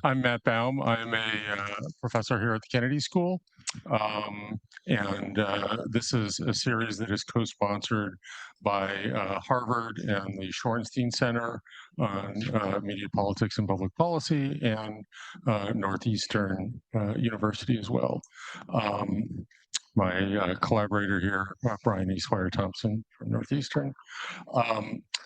I'm Matt Baum. I'm a professor here at the Kennedy School. And this is a series that is co-sponsored by Harvard and the Shorenstein Center on Media Politics and Public Policy, and Northeastern University as well. My collaborator here, Brian Eastwire Thompson from Northeastern.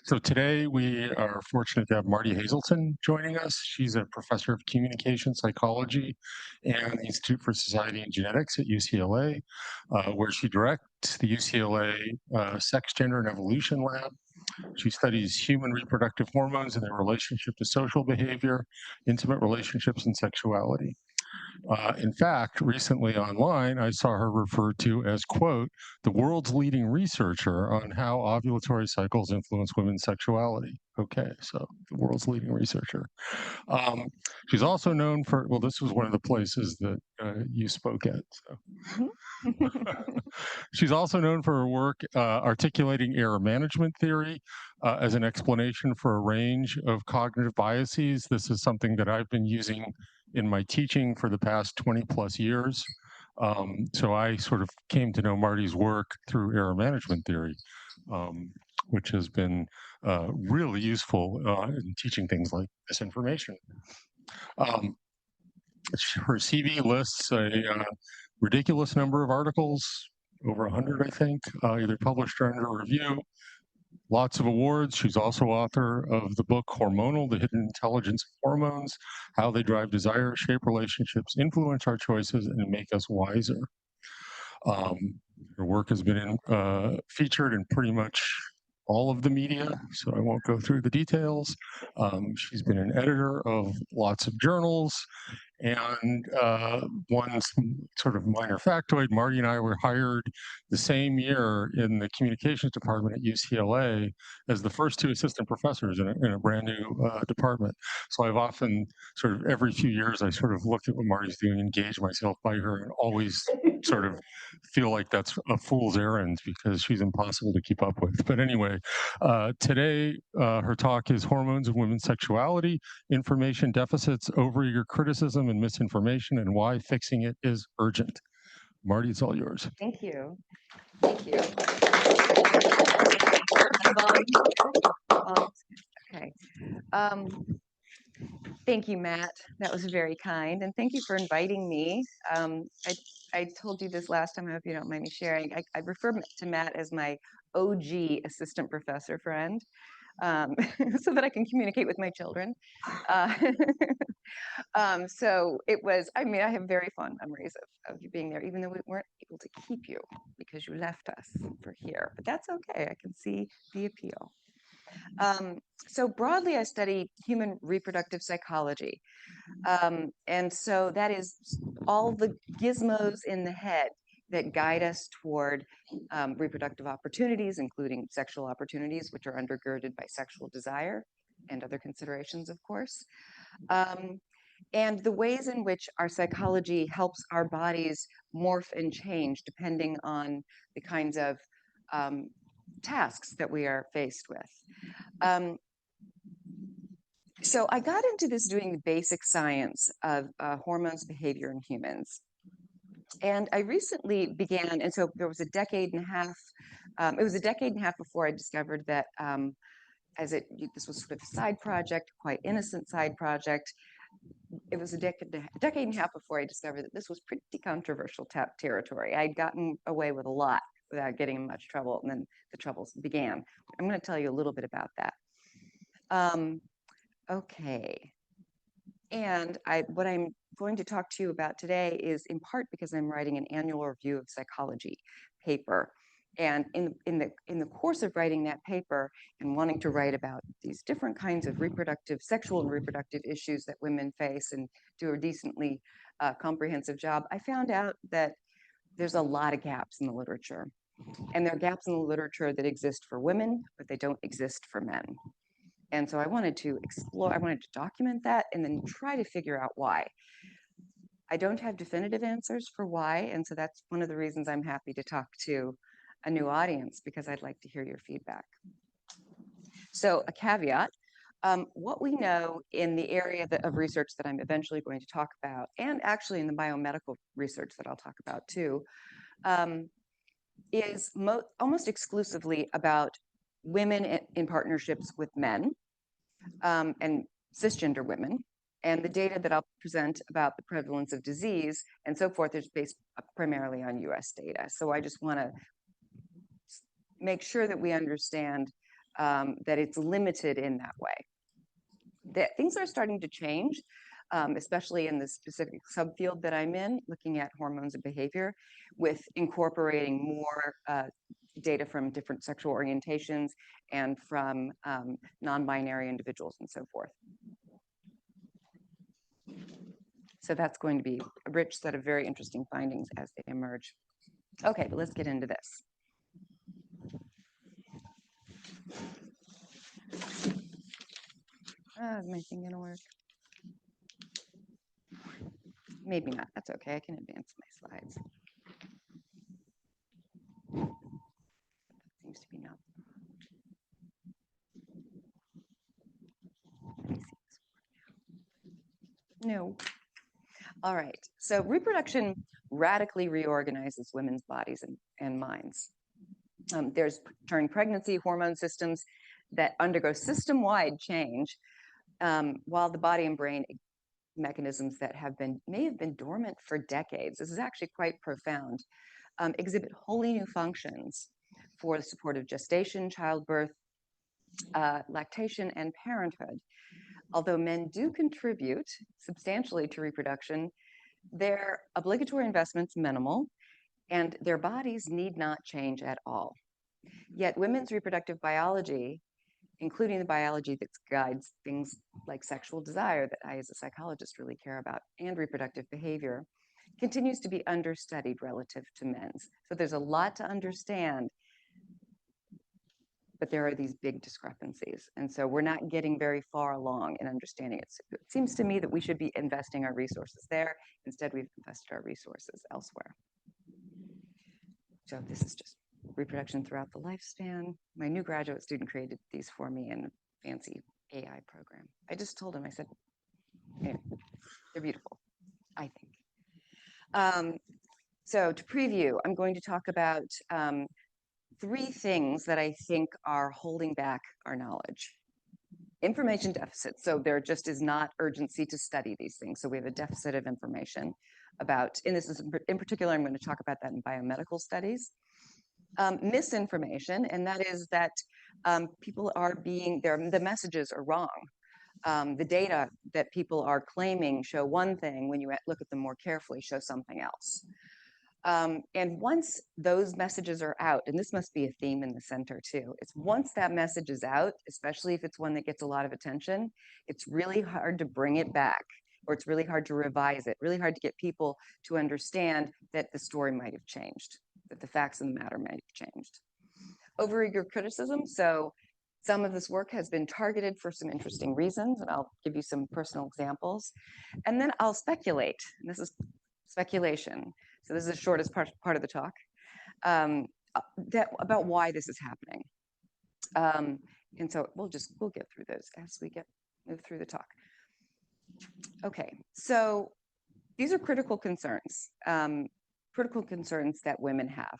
So today we are fortunate to have Martie Haselton joining us. She's a professor of communication psychology and the Institute for Society and Genetics at UCLA, where she directs the UCLA Sex, Gender, and Evolution Lab. She studies human reproductive hormones and their relationship to social behavior, intimate relationships, and sexuality. In fact, recently online, I saw her referred to as, quote, the world's leading researcher on how ovulatory cycles influence women's sexuality. Okay, so the world's leading researcher. Um, she's also known for, well, this was one of the places that you spoke at. So. She's also known for her work articulating error management theory as an explanation for a range of cognitive biases. This is something that I've been using in my teaching for the past 20 plus years. So I sort of came to know Martie's work through error management theory, which has been really useful in teaching things like misinformation. Her CV lists a ridiculous number of articles, over 100, I think, either published or under review. Lots of awards. She's also author of the book Hormonal, The Hidden Intelligence of Hormones, How They Drive Desire, Shape Relationships, Influence Our Choices, and Make Us Wiser. Her work has been featured in pretty much all of the media, so I won't go through the details. She's been an editor of lots of journals. And one sort of minor factoid, Martie and I were hired the same year in the communications department at UCLA as the first two assistant professors in a brand new department. So I've often sort of every few years, I sort of look at what Martie's doing, engage myself by her, and always sort of feel like that's a fool's errand because she's impossible to keep up with. But anyway, today her talk is Hormones of Women's Sexuality, Information Deficits, Overeager Criticism, and Misinformation, and Why Fixing It is Urgent. Martie, it's all yours. Thank you. Thank you. Okay. Thank you, Matt. That was very kind. And thank you for inviting me. I told you this last time. I hope you don't mind me sharing. I refer to Matt as my OG assistant professor friend. So that I can communicate with my children. So it was, I mean, I have very fond memories of you being there, even though we weren't able to keep you because you left us for here. But that's okay. I can see the appeal. So broadly, I study human reproductive psychology. And so that is all the gizmos in the head that guide us toward reproductive opportunities, including sexual opportunities, which are undergirded by sexual desire and other considerations, of course. And the ways in which our psychology helps our bodies morph and change depending on the kinds of tasks that we are faced with. So I got into this doing the basic science of hormones, behavior in humans. And I recently began, and so there was a decade and a half, it was a decade and a half before I discovered that this was sort of a side project, quite innocent side project. It was a decade and a half before I discovered that this was pretty controversial territory. I'd gotten away with a lot without getting in much trouble, and then the troubles began. I'm going to tell you a little bit about that. Okay. And what I'm going to talk to you about today is in part because I'm writing an annual review of psychology paper. And in the course of writing that paper and wanting to write about these different kinds of sexual and reproductive issues that women face and do a decently comprehensive job, I found out that there's a lot of gaps in the literature. And there are gaps in the literature that exist for women, but they don't exist for men. And so I wanted to document that and then try to figure out why. I don't have definitive answers for why, and so that's one of the reasons I'm happy to talk to a new audience, because I'd like to hear your feedback. So a caveat, What we know in the area of research that I'm eventually going to talk about, and actually in the biomedical research that I'll talk about too, is almost exclusively about women in partnerships with men and cisgender women. And the data that I'll present about the prevalence of disease and so forth is based primarily on US data. So I just want to make sure that we understand that it's limited in that way. That things are starting to change, especially in the specific subfield that I'm in, looking at hormones and behavior, with incorporating more data from different sexual orientations and from non-binary individuals and so forth. So that's going to be a rich set of very interesting findings as they emerge. Okay, but let's get into this. Is my thing gonna work? Maybe not. That's okay. I can advance my slides. That seems to be not. Let me see this now. No. All right. So reproduction radically reorganizes women's bodies and minds. There's during pregnancy hormone systems that undergo system-wide change, while the body and brain mechanisms that may have been dormant for decades, this is actually quite profound, exhibit wholly new functions for the support of gestation, childbirth, lactation, and parenthood. Although men do contribute substantially to reproduction, their obligatory investment's minimal, and their bodies need not change at all. Yet women's reproductive biology, including the biology that guides things like sexual desire that I as a psychologist really care about, and reproductive behavior, continues to be understudied relative to men's. So there's a lot to understand, but there are these big discrepancies. And so we're not getting very far along in understanding it. So it seems to me that we should be investing our resources there. Instead, we've invested our resources elsewhere. So this is just reproduction throughout the lifespan. My new graduate student created these for me in a fancy AI program. I just told him, I said, anyway, they're beautiful, I think. So to preview, I'm going to talk about 3 things that I think are holding back our knowledge. Information deficit. So there just is not urgency to study these things. So we have a deficit of information about, and this is in particular, I'm going to talk about that in biomedical studies. Misinformation, and that is that people are the messages are wrong. The data that people are claiming show one thing, when you look at them more carefully, show something else. And once those messages are out, and this must be a theme in the center too, it's once that message is out, especially if it's one that gets a lot of attention, it's really hard to bring it back, or it's really hard to revise it, really hard to get people to understand that the story might have changed, that the facts of the matter might have changed. Overeager criticism. So some of this work has been targeted for some interesting reasons, and I'll give you some personal examples. And then I'll speculate. And this is speculation. So this is the shortest part of the talk, about why this is happening. And so we'll get through those as we move through the talk. Okay, so these are critical concerns that women have.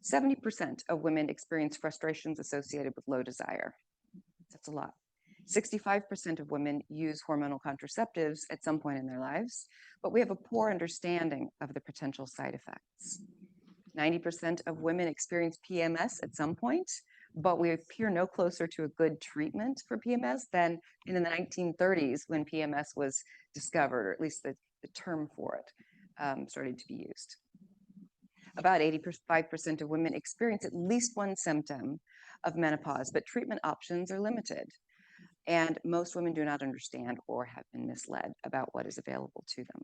70% of women experience frustrations associated with low desire. That's a lot. 65% of women use hormonal contraceptives at some point in their lives, but we have a poor understanding of the potential side effects. 90% of women experience PMS at some point, but we appear no closer to a good treatment for PMS than in the 1930s when PMS was discovered, or at least the term for it started to be used. About 85% of women experience at least one symptom of menopause, but treatment options are limited. And most women do not understand or have been misled about what is available to them.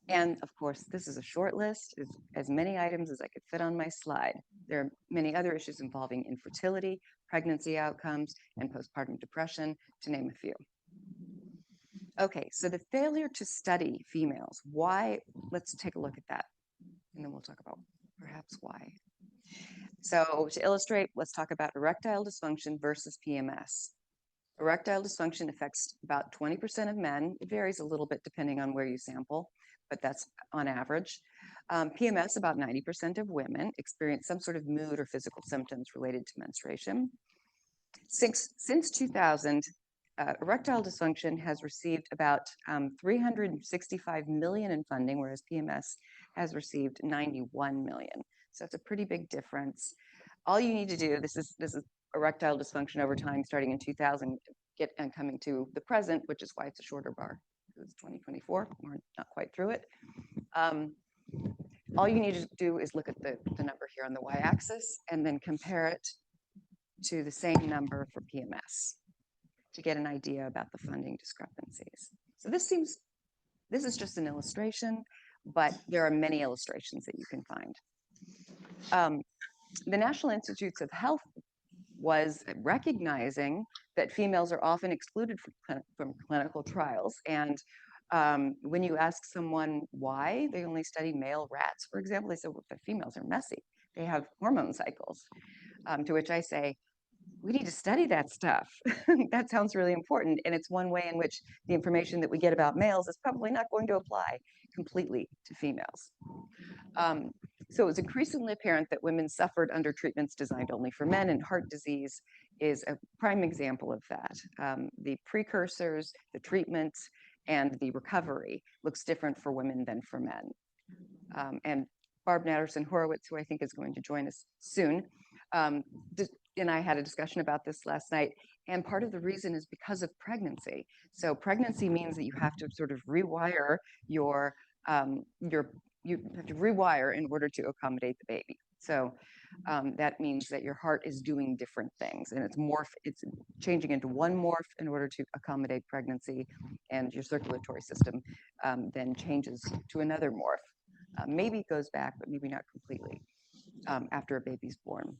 And of course, this is a short list, as many items as I could fit on my slide. There are many other issues involving infertility, pregnancy outcomes, and postpartum depression, to name a few. Okay, so the failure to study females, why? Let's take a look at that, and then we'll talk about perhaps why. So to illustrate, let's talk about erectile dysfunction versus PMS. Erectile dysfunction affects about 20% of men. It varies a little bit depending on where you sample, but that's on average. PMS, about 90% of women experience some sort of mood or physical symptoms related to menstruation. Since 2000, erectile dysfunction has received about 365 million in funding, whereas PMS has received 91 million. So it's a pretty big difference. All you need to do, this is erectile dysfunction over time, starting in 2000, and coming to the present, which is why it's a shorter bar. It's 2024. We're not quite through it. All you need to do is look at the number here on the y-axis and then compare it to the same number for PMS to get an idea about the funding discrepancies. So this is just an illustration, but there are many illustrations that you can find. The National Institutes of Health was recognizing that females are often excluded from clinical trials. And when you ask someone why they only study male rats, for example, they say, well, the females are messy. They have hormone cycles. To which I say, we need to study that stuff. That sounds really important. And it's one way in which the information that we get about males is probably not going to apply completely to females. So it was increasingly apparent that women suffered under treatments designed only for men, and heart disease is a prime example of that. The precursors, the treatments, and the recovery looks different for women than for men. And Barb Natterson-Horowitz, who I think is going to join us soon, and I had a discussion about this last night, and part of the reason is because of pregnancy. So pregnancy means that you have to sort of rewire you have to rewire in order to accommodate the baby. So that means that your heart is doing different things, and it's changing into one morph in order to accommodate pregnancy, and your circulatory system then changes to another morph. Maybe it goes back, but maybe not completely after a baby's born,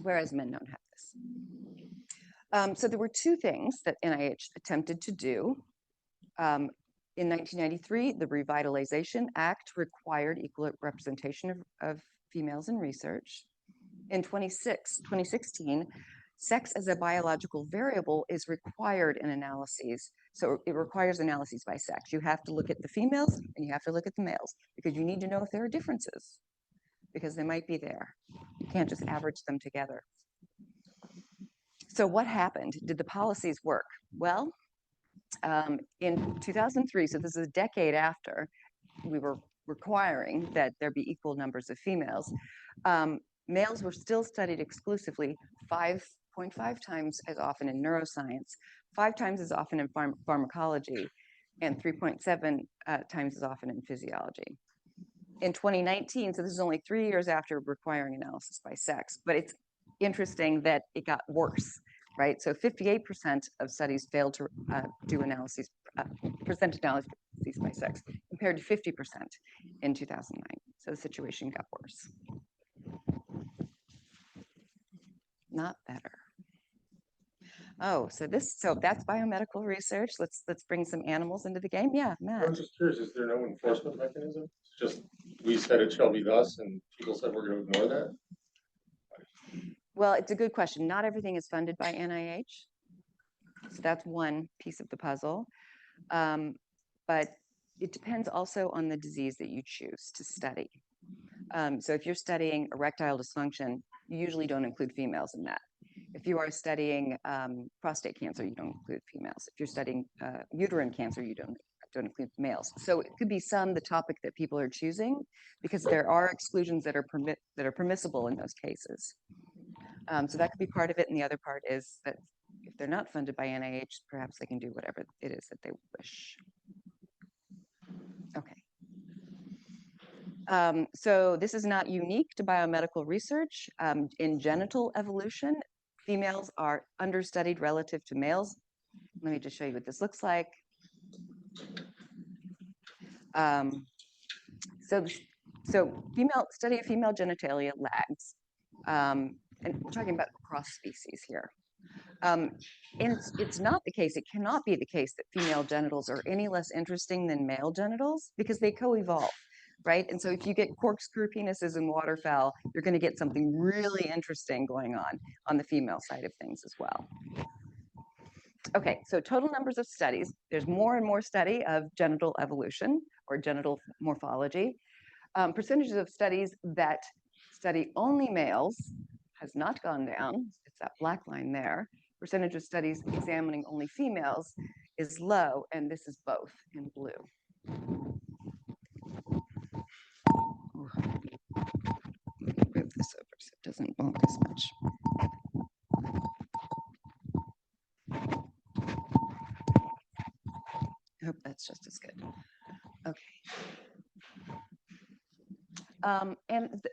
whereas men don't have this. So there were two things that NIH attempted to do. In 1993, the Revitalization Act required equal representation of females in research. In 2016, sex as a biological variable is required in analyses. So it requires analyses by sex. You have to look at the females and you have to look at the males, because you need to know if there are differences, because they might be there. You can't just average them together. So what happened? Did the policies work? Well, in 2003, so this is a decade after we were requiring that there be equal numbers of females, males were still studied exclusively 5.5 times as often in neuroscience, 5 times as often in pharmacology, and 3.7 times as often in physiology. In 2019, so this is only 3 years after requiring analysis by sex, but it's interesting that it got worse, right? So 58% of studies failed to do analyses, present analyses by sex, compared to 50% in 2009. So the situation got worse. Not better. Oh, so that's biomedical research. Let's bring some animals into the game. Yeah, Matt. I'm just curious, is there no enforcement mechanism? It's just, we said it shall be thus, and people said we're going to ignore that? Well, it's a good question. Not everything is funded by NIH. So that's one piece of the puzzle. But it depends also on the disease that you choose to study. So if you're studying erectile dysfunction, you usually don't include females in that. If you are studying prostate cancer, you don't include females. If you're studying uterine cancer, you don't include males. So it could be the topic that people are choosing, because there are exclusions that are permissible in those cases. So that could be part of it, and the other part is that if they're not funded by NIH, perhaps they can do whatever it is that they wish. Okay. So this is not unique to biomedical research. In genital evolution, females are understudied relative to males. Let me just show you what this looks like. So study of female genitalia lags. And we're talking about across species here. And it's not the case, it cannot be the case that female genitals are any less interesting than male genitals, because they co-evolve. right? And so if you get corkscrew penises in waterfowl, you're going to get something really interesting going on the female side of things as well. Okay, so total numbers of studies. There's more and more study of genital evolution or genital morphology. Percentages of studies that study only males has not gone down. It's that black line there. Percentage of studies examining only females is low, and this is both in blue. Move this over so it doesn't bonk as much. I hope that's just as good. Okay.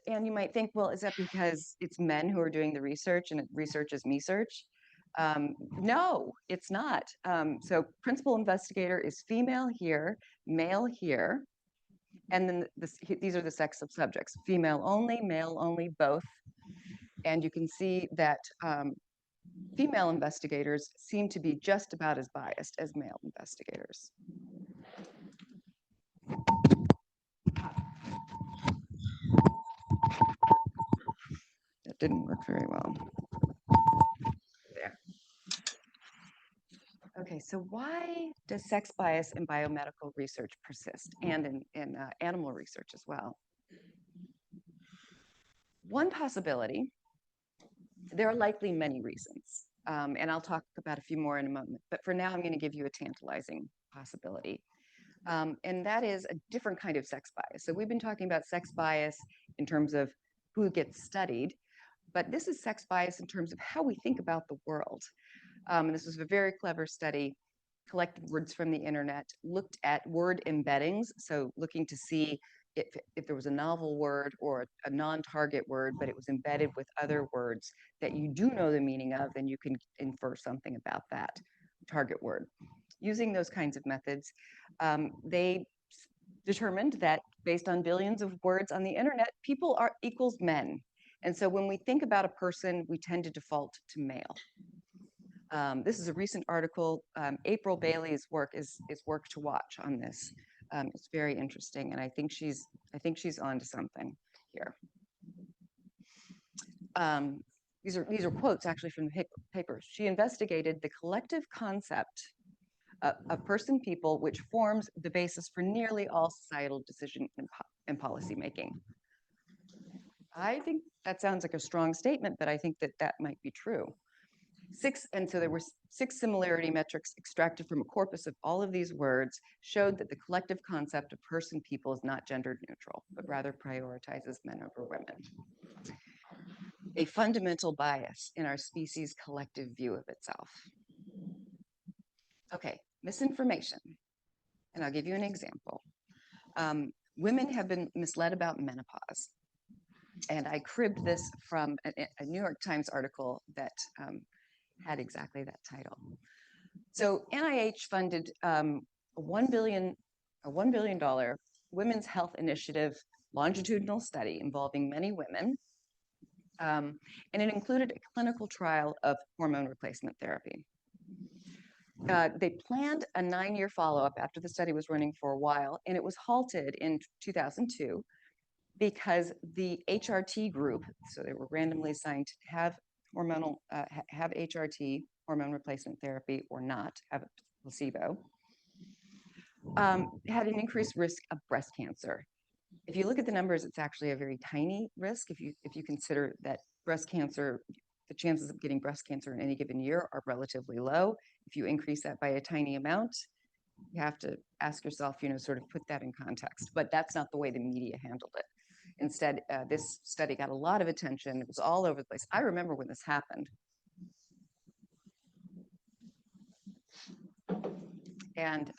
And you might think, well, is that because it's men who are doing the research and research is me-search? No, it's not. So principal investigator is female here, male here, and then these are the sex of subjects: female only, male only, both. And you can see that female investigators seem to be just about as biased as male investigators. That didn't work very well. There. Okay, so why does sex bias in biomedical research persist, and in animal research as well? One possibility, there are likely many reasons, and I'll talk about a few more in a moment, but for now I'm going to give you a tantalizing possibility. And that is a different kind of sex bias. So we've been talking about sex bias in terms of who gets studied, but this is sex bias in terms of how we think about the world. And this was a very clever study, collected words from the internet, looked at word embeddings, so looking to see if there was a novel word or a non-target word, but it was embedded with other words that you do know the meaning of, then you can infer something about that target word. Using those kinds of methods, they determined that based on billions of words on the internet, people are equals men. And so when we think about a person, we tend to default to male. This is a recent article. April Bailey's work is work to watch on this. It's very interesting, and I think she's onto something here. These are quotes actually from the paper. She investigated the collective concept of person people, which forms the basis for nearly all societal decision and policy making. I think that sounds like a strong statement, but I think that might be true. And so there were 6 similarity metrics extracted from a corpus of all of these words, showed that the collective concept of person people is not gender neutral, but rather prioritizes men over women. A fundamental bias in our species' collective view of itself. Okay, misinformation. And I'll give you an example. Women have been misled about menopause. And I cribbed this from a New York Times article that had exactly that title. So NIH funded a $1 billion women's health initiative longitudinal study involving many women. And it included a clinical trial of hormone replacement therapy. They planned a 9-year follow-up after the study was running for a while, and it was halted in 2002 because the HRT group, so they were randomly assigned to have have HRT, hormone replacement therapy, or not, have a placebo, had an increased risk of breast cancer. If you look at the numbers, it's actually a very tiny risk. If you consider that breast cancer, the chances of getting breast cancer in any given year are relatively low. If you increase that by a tiny amount, you have to ask yourself, sort of put that in context. But that's not the way the media handled it. Instead, this study got a lot of attention. It was all over the place. I remember when this happened. And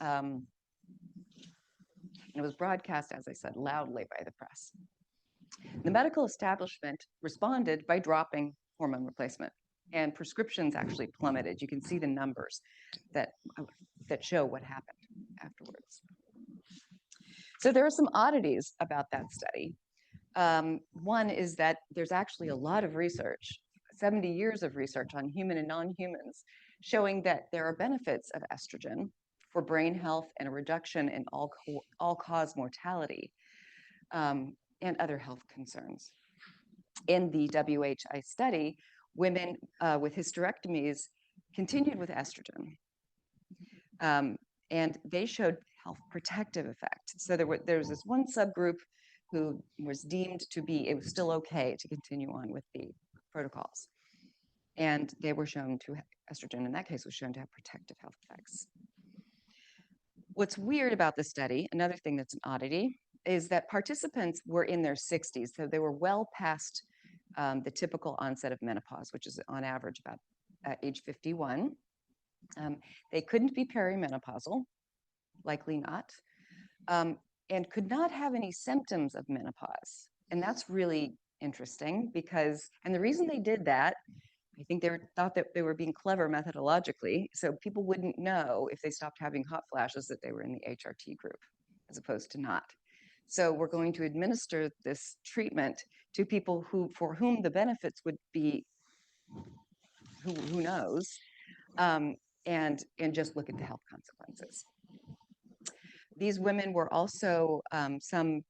it was broadcast, as I said, loudly by the press. The medical establishment responded by dropping hormone replacement, and prescriptions actually plummeted. You can see the numbers that show what happened afterwards. So there are some oddities about that study. One is that there's actually a lot of research, 70 years of research on human and non-humans, showing that there are benefits of estrogen for brain health and a reduction in all-cause mortality. and other health concerns. In the WHI study, women with hysterectomies continued with estrogen, and they showed health protective effect. So there was this one subgroup who was deemed to be, it was still okay to continue on with the protocols. And they were shown to, estrogen in that case was shown to have protective health effects. What's weird about the study, another thing that's an oddity, is that participants were in their 60s, so they were well past the typical onset of menopause, which is on average about age 51. They couldn't be perimenopausal, likely not, and could not have any symptoms of menopause. And that's really interesting because, and the reason they did that, I think they thought that they were being clever methodologically, so people wouldn't know if they stopped having hot flashes that they were in the HRT group, as opposed to not. So we're going to administer this treatment to people for whom the benefits would be, who knows, and just look at the health consequences. These women were also, some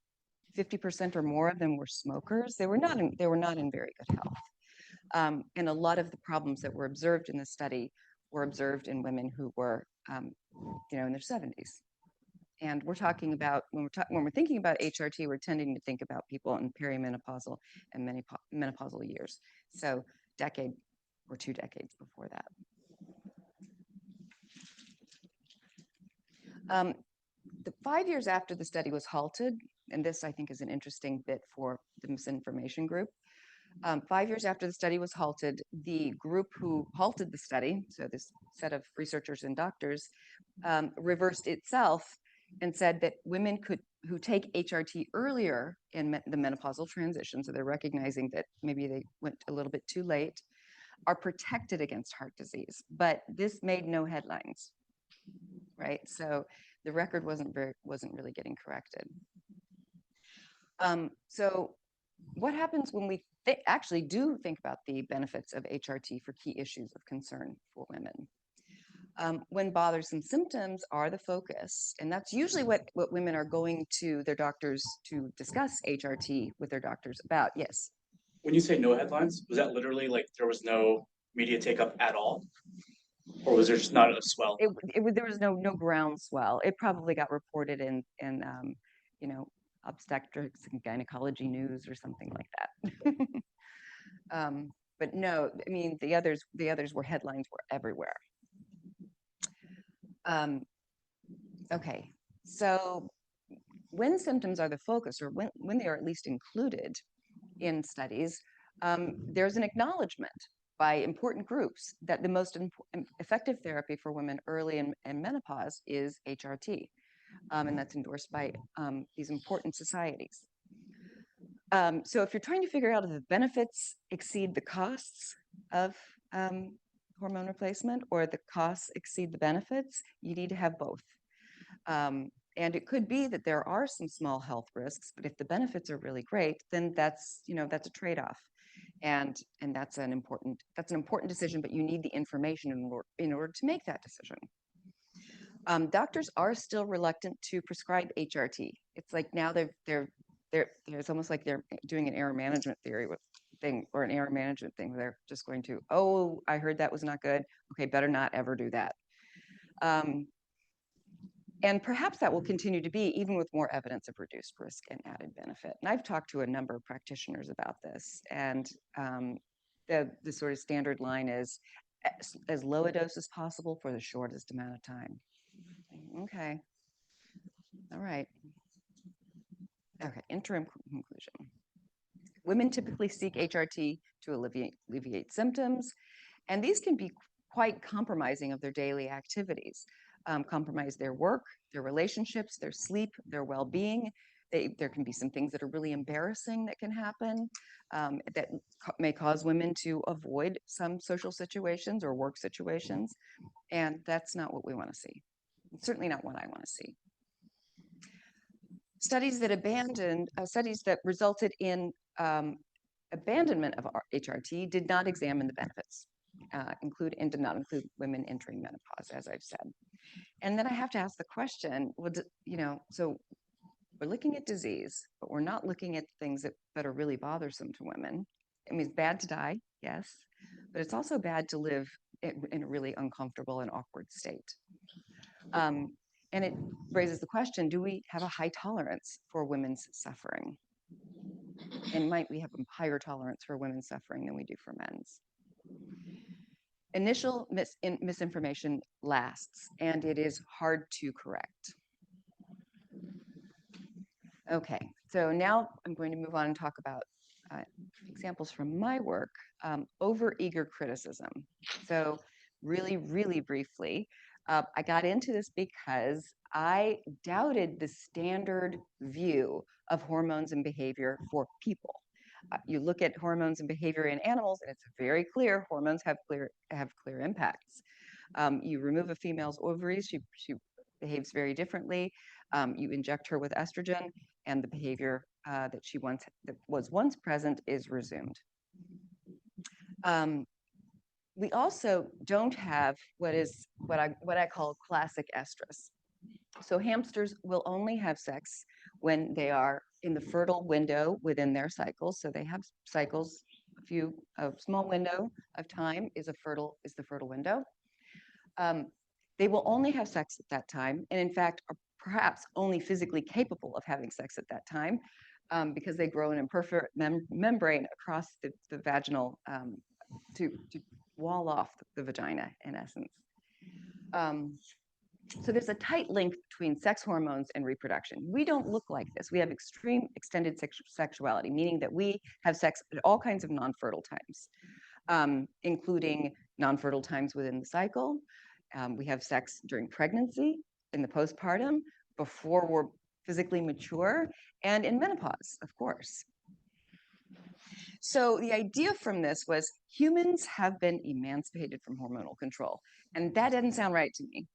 50% or more of them were smokers. They were not in very good health. And a lot of the problems that were observed in the study were observed in women who were, in their 70s. And we're talking about, when we're thinking about HRT, we're tending to think about people in perimenopausal and menopausal years. So decade or 2 decades before that. The 5 years after the study was halted, and this I think is an interesting bit for the misinformation group. 5 years after the study was halted, the group who halted the study, so this set of researchers and doctors, reversed itself and said that women who take HRT earlier in the menopausal transition, so they're recognizing that maybe they went a little bit too late, are protected against heart disease. But this made no headlines, right? So the record wasn't really getting corrected. So what happens when we actually do think about the benefits of HRT for key issues of concern for women? When bothersome symptoms are the focus, and that's usually what women are going to their doctors to discuss HRT with their doctors about. Yes? When you say no headlines, was that literally like there was no media take up at all? Or was there just not a swell? There was no groundswell. It probably got reported in obstetrics and gynecology news or something like that. But no, I mean, the others were headlines were everywhere. Okay, so when symptoms are the focus, or when they are at least included in studies, there's an acknowledgement by important groups that the most effective therapy for women early in menopause is HRT. And that's endorsed by these important societies. So if you're trying to figure out if the benefits exceed the costs of hormone replacement, or the costs exceed the benefits, you need to have both. And it could be that there are some small health risks, but if the benefits are really great, then that's a trade-off. And that's an important decision, but you need the information in order to make that decision. Doctors are still reluctant to prescribe HRT. It's like now it's almost like they're doing an error management thing, or an error management thing, where they're just going to, oh, I heard that was not good. Okay, better not ever do that. And perhaps that will continue to be, even with more evidence of reduced risk and added benefit. And I've talked to a number of practitioners about this, and the sort of standard line is as low a dose as possible for the shortest amount of time. Okay, all right. Okay, interim conclusion. Women typically seek HRT to alleviate symptoms, and these can be quite compromising of their daily activities. Compromise their work, their relationships, their sleep, their well-being. There can be some things that are really embarrassing that can happen that may cause women to avoid some social situations or work situations, and that's not what we want to see. It's certainly not what I want to see. Studies that resulted in abandonment of HRT did not examine the benefits, did not include women entering menopause, as I've said. And then I have to ask the question, well, so we're looking at disease, but we're not looking at things that are really bothersome to women. I mean, it's bad to die, yes, but it's also bad to live in a really uncomfortable and awkward state. And it raises the question, do we have a high tolerance for women's suffering? And might we have a higher tolerance for women's suffering than we do for men's? Initial misinformation lasts, and it is hard to correct. Okay, so now I'm going to move on and talk about examples from my work. Overeager criticism. So really, really briefly, I got into this because I doubted the standard view of hormones and behavior for people. You look at hormones and behavior in animals, and it's very clear hormones have clear impacts. You remove a female's ovaries, she behaves very differently. You inject her with estrogen, and the behavior that was once present is resumed. We also don't have what I call classic estrus. So hamsters will only have sex when they are in the fertile window within their cycles. So they have cycles, a small window of time is the fertile window. They will only have sex at that time, and in fact, are perhaps only physically capable of having sex at that time because they grow an imperfect membrane across the vaginal to wall off the vagina, in essence. So there's a tight link between sex hormones and reproduction. We don't look like this. We have extreme extended sexuality, meaning that we have sex at all kinds of non-fertile times, including non-fertile times within the cycle. We have sex during pregnancy, in the postpartum, before we're physically mature, and in menopause, of course. So the idea from this was humans have been emancipated from hormonal control. And that doesn't sound right to me.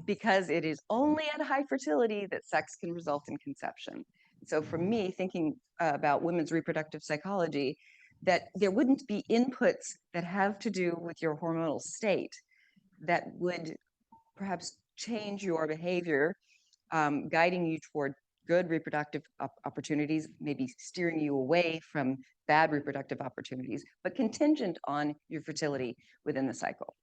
Because it is only at high fertility that sex can result in conception. So for me, thinking about women's reproductive psychology, that there wouldn't be inputs that have to do with your hormonal state that would perhaps change your behavior, guiding you toward good reproductive opportunities, maybe steering you away from bad reproductive opportunities, but contingent on your fertility within the cycle.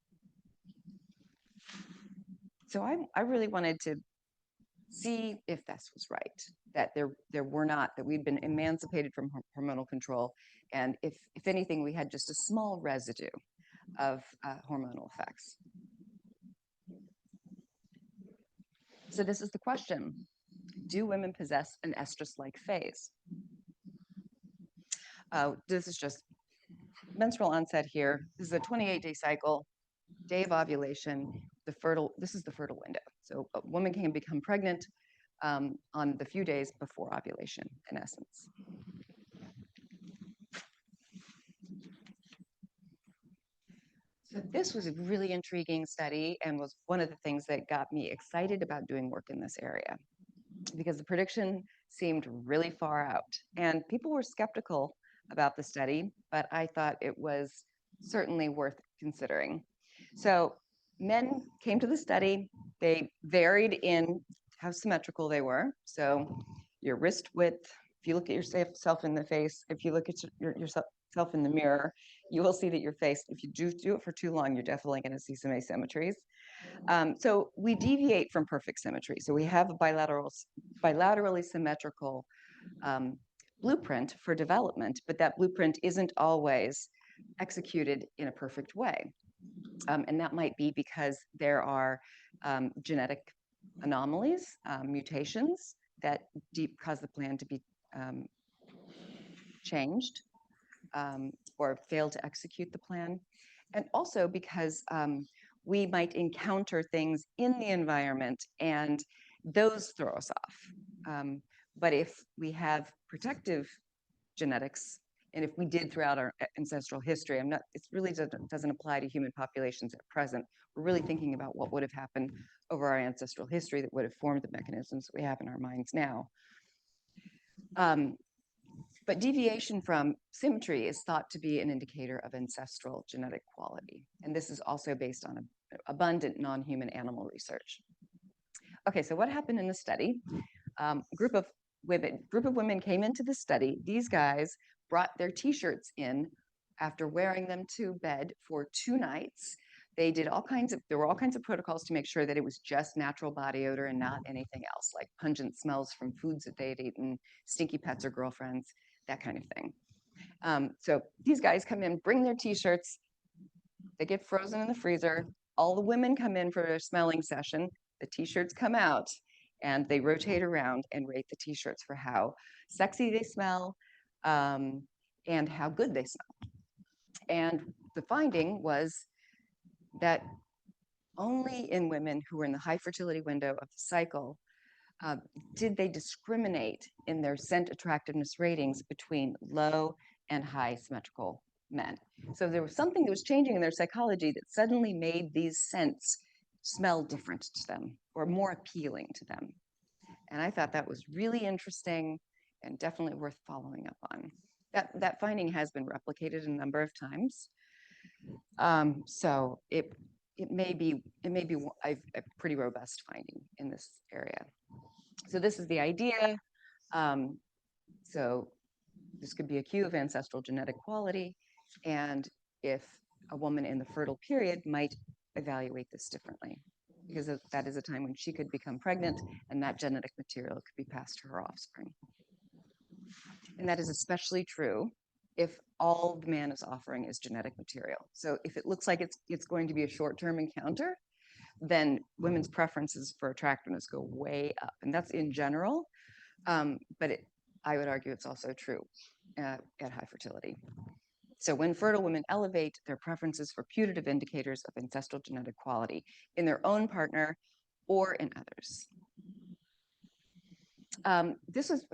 So I really wanted to see if this was right, that that we'd been emancipated from hormonal control, and if anything, we had just a small residue of hormonal effects. So this is the question: do women possess an estrus-like phase? This is just menstrual onset here. This is a 28-day cycle, day of ovulation. This is the fertile window. So a woman can become pregnant on the few days before ovulation, in essence. So this was a really intriguing study and was one of the things that got me excited about doing work in this area, because the prediction seemed really far out. And people were skeptical about the study, but I thought it was certainly worth considering. So men came to the study. They varied in how symmetrical they were. So your wrist width, if you look at yourself in the face, if you look at yourself in the mirror, you will see that your face, if you do it for too long, you're definitely going to see some asymmetries. So we deviate from perfect symmetry. So we have a bilaterally symmetrical blueprint for development, but that blueprint isn't always executed in a perfect way. And that might be because there are genetic anomalies, mutations that cause the plan to be changed or fail to execute the plan. And also because we might encounter things in the environment and those throw us off. But if we have protective genetics, and if we did throughout our ancestral history, it really doesn't apply to human populations at present. We're really thinking about what would have happened over our ancestral history that would have formed the mechanisms that we have in our minds now. But deviation from symmetry is thought to be an indicator of ancestral genetic quality. And this is also based on abundant non-human animal research. Okay, so what happened in the study? group of women came into the study. These guys brought their t-shirts in after wearing them to bed for 2 nights. There were all kinds of protocols to make sure that it was just natural body odor and not anything else, like pungent smells from foods that they had eaten, stinky pets or girlfriends, that kind of thing. So these guys come in, bring their t-shirts, they get frozen in the freezer. All the women come in for a smelling session. The t-shirts come out and they rotate around and rate the t-shirts for how sexy they smell and how good they smell. And the finding was that only in women who were in the high fertility window of the cycle did they discriminate in their scent attractiveness ratings between low and high symmetrical men. So there was something that was changing in their psychology that suddenly made these scents smell different to them or more appealing to them. And I thought that was really interesting and definitely worth following up on. That finding has been replicated a number of times. So it may be a pretty robust finding in this area. So this is the idea. So this could be a cue of ancestral genetic quality. And if a woman in the fertile period might evaluate this differently, because that is a time when she could become pregnant and that genetic material could be passed to her offspring. And that is especially true if all the man is offering is genetic material. So if it looks like it's going to be a short-term encounter, then women's preferences for attractiveness go way up. And that's in general, but I would argue it's also true at high fertility. So when fertile women elevate their preferences for putative indicators of ancestral genetic quality in their own partner or in others. This is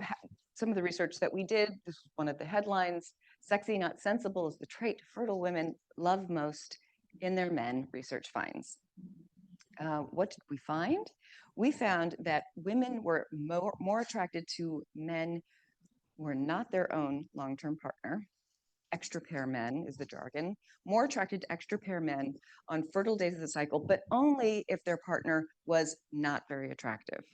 some of the research that we did. This was one of the headlines. Sexy, not sensible is the trait fertile women love most in their men, research finds. What did we find? We found that women were more attracted to men who were not their own long-term partner. Extra pair men is the jargon, more attracted to extra pair men on fertile days of the cycle, but only if their partner was not very attractive.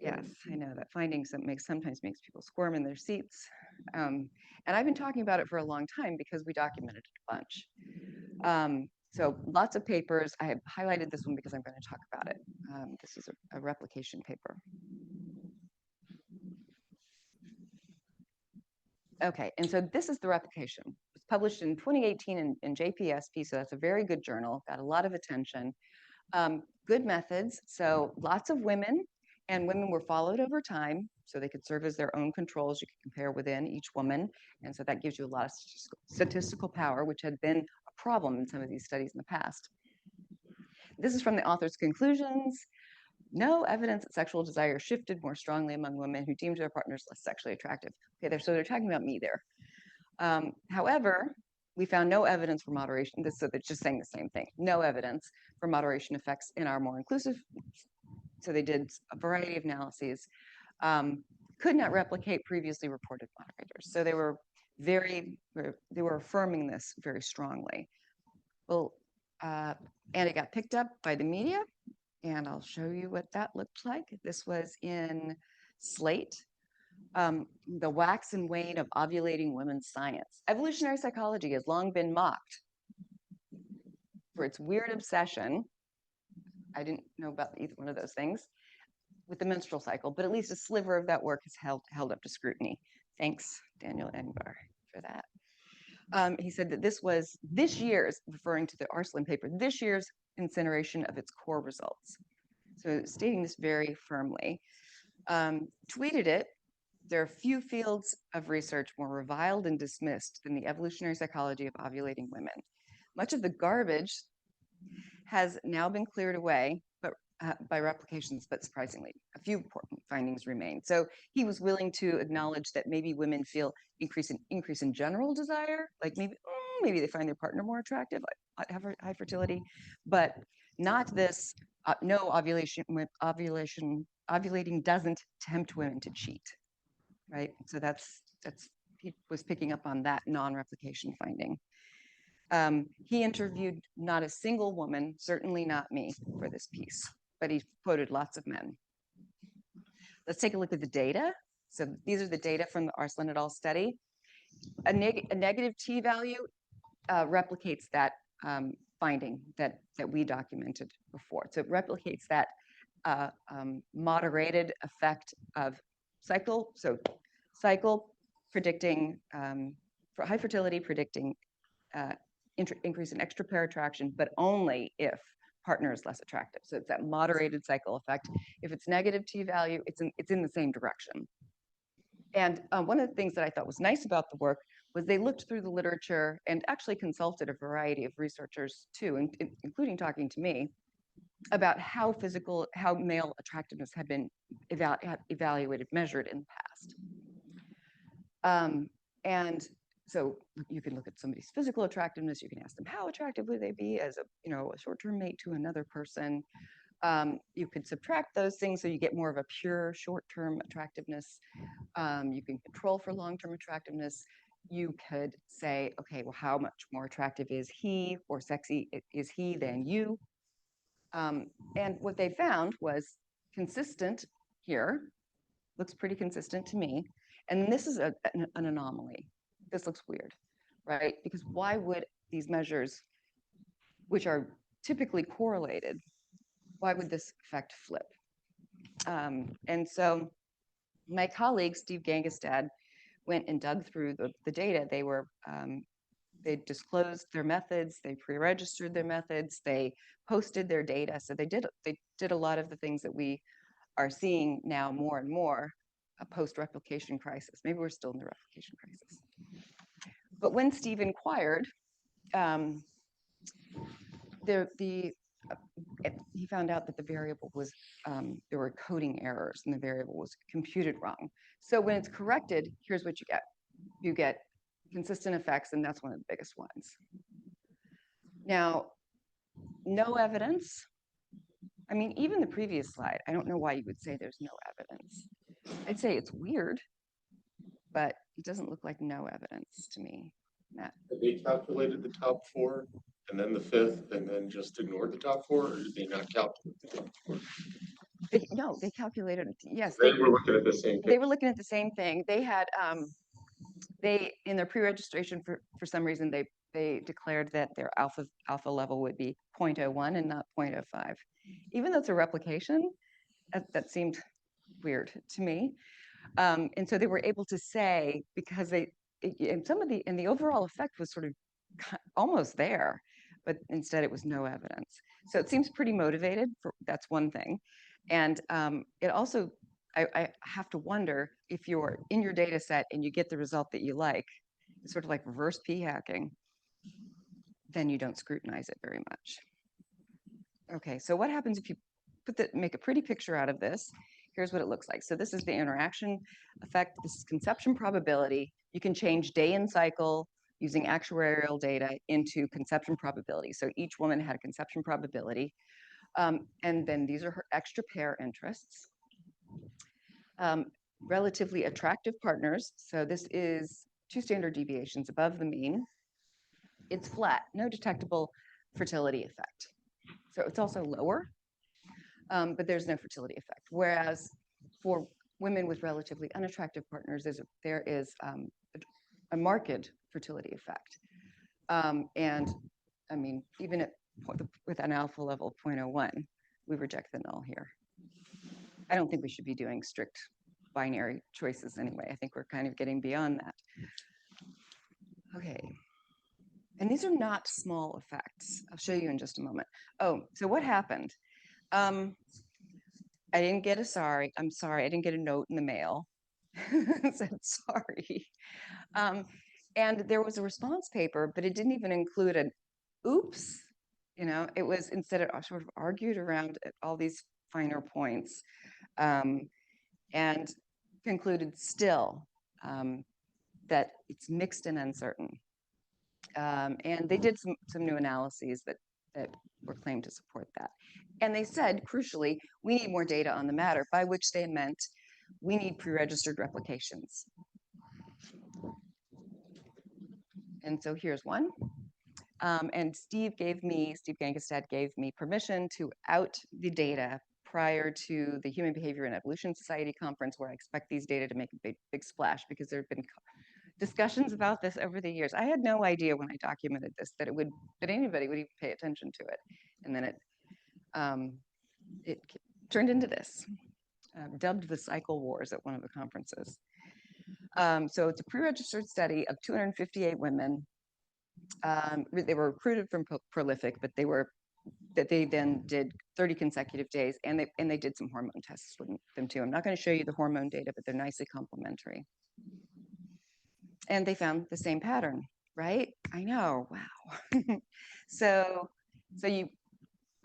Yes, I know that finding sometimes makes people squirm in their seats. And I've been talking about it for a long time because we documented it a bunch. So lots of papers. I have highlighted this one because I'm going to talk about it. This is a replication paper. Okay, and so this is the replication. It was published in 2018 in JPSP, so that's a very good journal, got a lot of attention. Good methods, so lots of women, and women were followed over time, so they could serve as their own controls. You could compare within each woman, and so that gives you a lot of statistical power, which had been a problem in some of these studies in the past. This is from the author's conclusions. No evidence that sexual desire shifted more strongly among women who deemed their partners less sexually attractive. Okay, so they're talking about me there. However, we found no evidence for moderation. So they're just saying the same thing. No evidence for moderation effects in our more inclusive. So they did a variety of analyses. Could not replicate previously reported moderators. So they were affirming this very strongly. Well, and it got picked up by the media. And I'll show you what that looked like. This was in Slate, The Wax and Wane of Ovulating Women's Science. Evolutionary psychology has long been mocked for its weird obsession. I didn't know about either one of those things with the menstrual cycle, but at least a sliver of that work is held up to scrutiny. Thanks, Daniel Engbar, for that. He said that this was this year's, referring to the Arslan paper, this year's incineration of its core results. So stating this very firmly. Tweeted it, there are few fields of research more reviled and dismissed than the evolutionary psychology of ovulating women. Much of the garbage has now been cleared away by replications, but surprisingly, a few important findings remain. So he was willing to acknowledge that maybe women feel increase in general desire, like maybe they find their partner more attractive, have high fertility, but not this. No, ovulating doesn't tempt women to cheat, right? So he was picking up on that non-replication finding. He interviewed not a single woman, certainly not me, for this piece, but he quoted lots of men. let's take a look at the data. So these are the data from the Arslan et al. Study. A negative t-value replicates that finding that we documented before. So it replicates that moderated effect of cycle. So cycle predicting for high fertility, predicting increase in extra-pair attraction, but only if partner is less attractive. So it's that moderated cycle effect. If it's negative t-value, it's in the same direction. And one of the things that I thought was nice about the work was they looked through the literature and actually consulted a variety of researchers too, including talking to me, about how male attractiveness had been evaluated, measured in the past. And so you can look at somebody's physical attractiveness. You can ask them how attractive would they be as a short-term mate to another person. You could subtract those things so you get more of a pure short-term attractiveness. You can control for long-term attractiveness. You could say, okay, well, how much more attractive is he or sexy is he than you? And what they found was consistent here, looks pretty consistent to me. And this is an anomaly. This looks weird, right? Because why would these measures, which are typically correlated, why would this effect flip? And so my colleague, Steve Gangestad, went and dug through the data. They disclosed their methods, they pre-registered their methods, they posted their data. So they did a lot of the things that we are seeing now more and more, a post-replication crisis. Maybe we're still in the replication crisis. But when Steve inquired, he found out that the variable was, there were coding errors and the variable was computed wrong. So when it's corrected, here's what you get. You get consistent effects, and that's one of the biggest ones. Now, no evidence. I mean, even the previous slide, I don't know why you would say there's no evidence. I'd say it's weird, but it doesn't look like no evidence to me, Matt. They calculated the top four and then the fifth and then just ignored the top four, or did they not calculate the top four? No, they calculated, yes. They were looking at the same thing. They were looking at the same thing. They had, in their pre-registration, for some reason, they declared that their alpha level would be 0.01 and not 0.05. Even though it's a replication, that seemed weird to me. And so they were able to say, because the overall effect was sort of almost there, but instead it was no evidence. So it seems pretty motivated. That's one thing. And it also, I have to wonder if you're in your data set and you get the result that you like, it's sort of like reverse p-hacking, then you don't scrutinize it very much. Okay, so what happens if you make a pretty picture out of this? Here's what it looks like. So this is the interaction effect. This is conception probability. You can change day and cycle using actuarial data into conception probability. So each woman had a conception probability. And then these are her extra pair interests. Relatively attractive partners. So this is 2 standard deviations above the mean. It's flat, no detectable fertility effect. So it's also lower, but there's no fertility effect. Whereas for women with relatively unattractive partners, there is a marked fertility effect. And I mean, even with an alpha level of 0.01, we reject the null here. I don't think we should be doing strict binary choices anyway. I think we're kind of getting beyond that. Okay. And these are not small effects. I'll show you in just a moment. Oh, so what happened? I didn't get a sorry. I'm sorry. I didn't get a note in the mail. It said sorry. And there was a response paper, but it didn't even include an oops. It was instead of sort of argued around all these finer points, and concluded still that it's mixed and uncertain. And they did some new analyses that were claimed to support that. And they said, crucially, we need more data on the matter, by which they meant we need pre-registered replications. And so here's one. And Steve Gangestad gave me permission to out the data prior to the Human Behavior and Evolution Society conference, where I expect these data to make a big splash, because there have been discussions about this over the years. I had no idea when I documented this that anybody would even pay attention to it, and then it turned into this, dubbed the cycle wars at one of the conferences. So it's a pre-registered study of 258 women. They were recruited from Prolific, but they then did 30 consecutive days, and they did some hormone tests with them too. I'm not going to show you the hormone data, but they're nicely complementary. And they found the same pattern, right? I know, wow. so we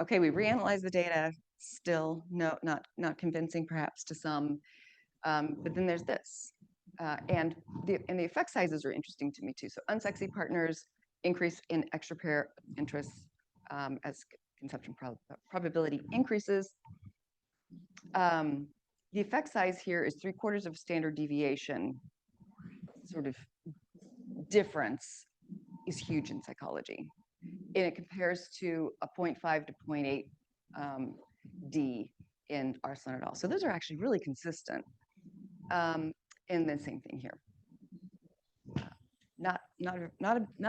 reanalyzed the data, still not convincing perhaps to some, but then there's this. And the effect sizes are interesting to me too. So unsexy partners increase in extra pair interests as conception probability increases. The effect size here is 3/4 of standard deviation. Sort of difference is huge in psychology, and it compares to a 0.5 to 0.8 D in Arslan et al. So those are actually really consistent. And then same thing here. Not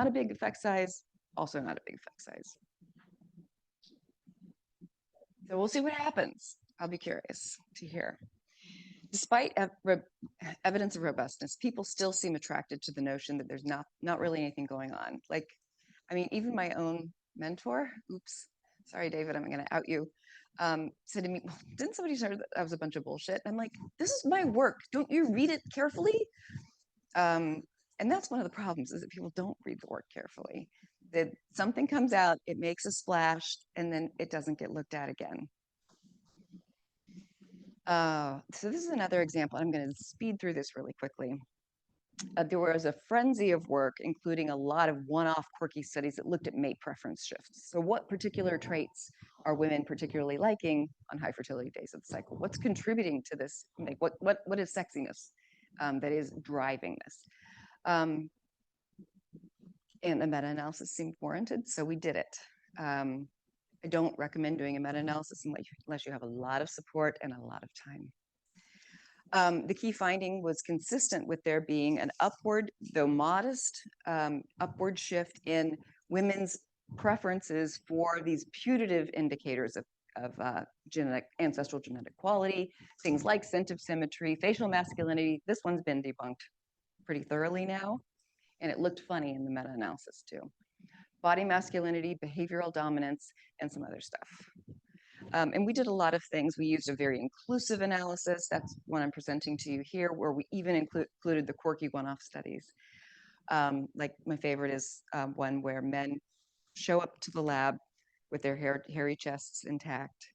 a big effect size, also not a big effect size. So we'll see what happens. I'll be curious to hear. Despite evidence of robustness, people still seem attracted to the notion that there's not really anything going on. Like, I mean, even my own mentor, oops, sorry, David, I'm going to out you, said to me, well, didn't somebody say that was a bunch of bullshit? I'm like, this is my work. Don't you read it carefully? And that's one of the problems, is that people don't read the work carefully. That something comes out, it makes a splash, and then it doesn't get looked at again. So this is another example. I'm going to speed through this really quickly. There was a frenzy of work, including a lot of one-off quirky studies that looked at mate preference shifts. So what particular traits are women particularly liking on high fertility days of the cycle? What's contributing to this? Like what is sexiness that is driving this? And a meta-analysis seemed warranted, so we did it. I don't recommend doing a meta-analysis unless you have a lot of support and a lot of time. The key finding was consistent with there being an upward, though modest, upward shift in women's preferences for these putative indicators of ancestral genetic quality, things like scent of symmetry, facial masculinity. This one's been debunked pretty thoroughly now, and it looked funny in the meta-analysis too. Body masculinity, behavioral dominance, and some other stuff. And we did a lot of things. We used a very inclusive analysis. That's what I'm presenting to you here, where we even included the quirky one-off studies. Like my favorite is one where men show up to the lab with their hairy chests intact.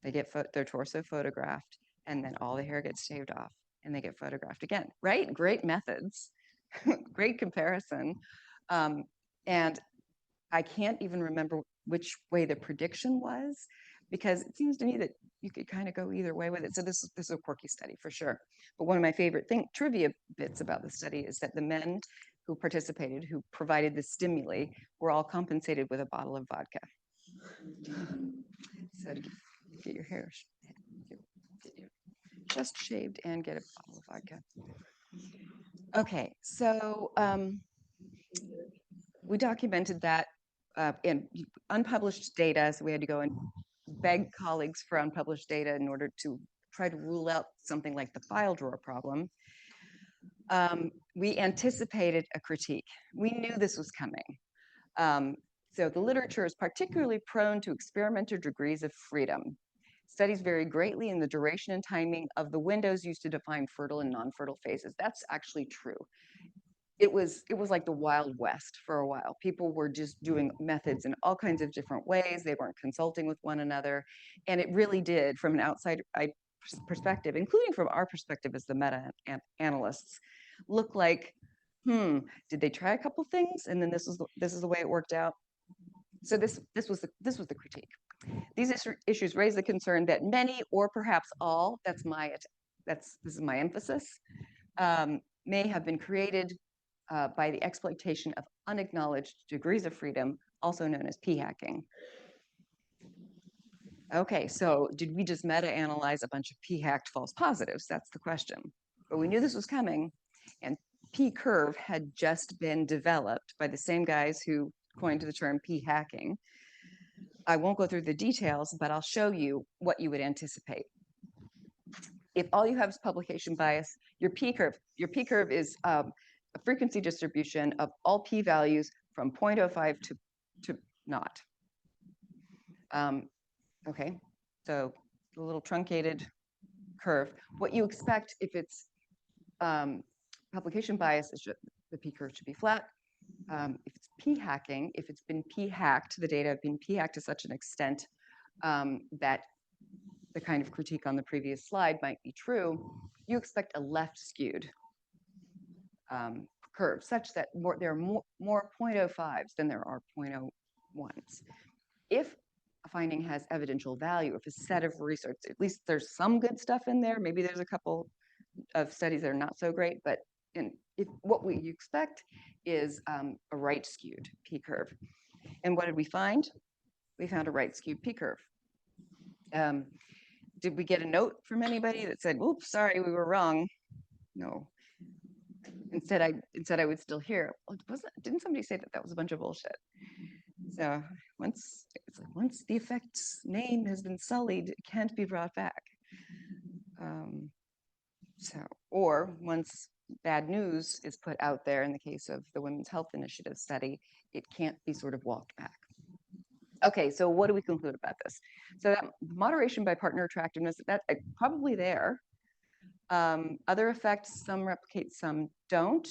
They get their torso photographed, and then all the hair gets shaved off, and they get photographed again, right? Great methods, great comparison. And I can't even remember which way the prediction was, because it seems to me that you could kind of go either way with it. So this is a quirky study for sure. But one of my favorite trivia bits about the study is that the men who participated, who provided the stimuli, were all compensated with a bottle of vodka. So to get your hair, get your chest shaved and get a bottle of vodka. Okay, so we documented that in unpublished data, so we had to go and beg colleagues for unpublished data in order to try to rule out something like the file drawer problem. We anticipated a critique. We knew this was coming. So the literature is particularly prone to experimental degrees of freedom. Studies vary greatly in the duration and timing of the windows used to define fertile and non-fertile phases. That's actually true. It was like the Wild West for a while. People were just doing methods in all kinds of different ways. They weren't consulting with one another. And it really did, from an outside perspective, including from our perspective as the meta-analysts, look like, did they try a couple things? And then this is the way it worked out. So this was the critique. These issues raise the concern that many, or perhaps all, this is my emphasis, may have been created by the exploitation of unacknowledged degrees of freedom, also known as p-hacking. Okay, so did we just meta-analyze a bunch of p-hacked false positives? That's the question. But we knew this was coming, and p-curve had just been developed by the same guys who coined the term p-hacking. I won't go through the details, but I'll show you what you would anticipate. If all you have is publication bias, your p-curve is a frequency distribution of all p-values from 0.05 to naught. Okay, so a little truncated curve. What you expect if it's publication bias is the p-curve should be flat. If it's p-hacking, if it's been p-hacked, the data have been p-hacked to such an extent that the kind of critique on the previous slide might be true, you expect a left skewed curve such that there are more 0.05s than there are 0.01s. If a finding has evidential value, if a set of research, at least there's some good stuff in there, maybe there's a couple of studies that are not so great, but what we expect is a right skewed p-curve. And what did we find? We found a right skewed p-curve. Did we get a note from anybody that said, oops, sorry, we were wrong? No. Instead, I would still hear, didn't somebody say that was a bunch of bullshit? So once the effect's name has been sullied, it can't be brought back. Or once bad news is put out there, in the case of the Women's Health Initiative study, it can't be sort of walked back. Okay, so what do we conclude about this? So that moderation by partner attractiveness, that's probably there. Other effects, some replicate, some don't.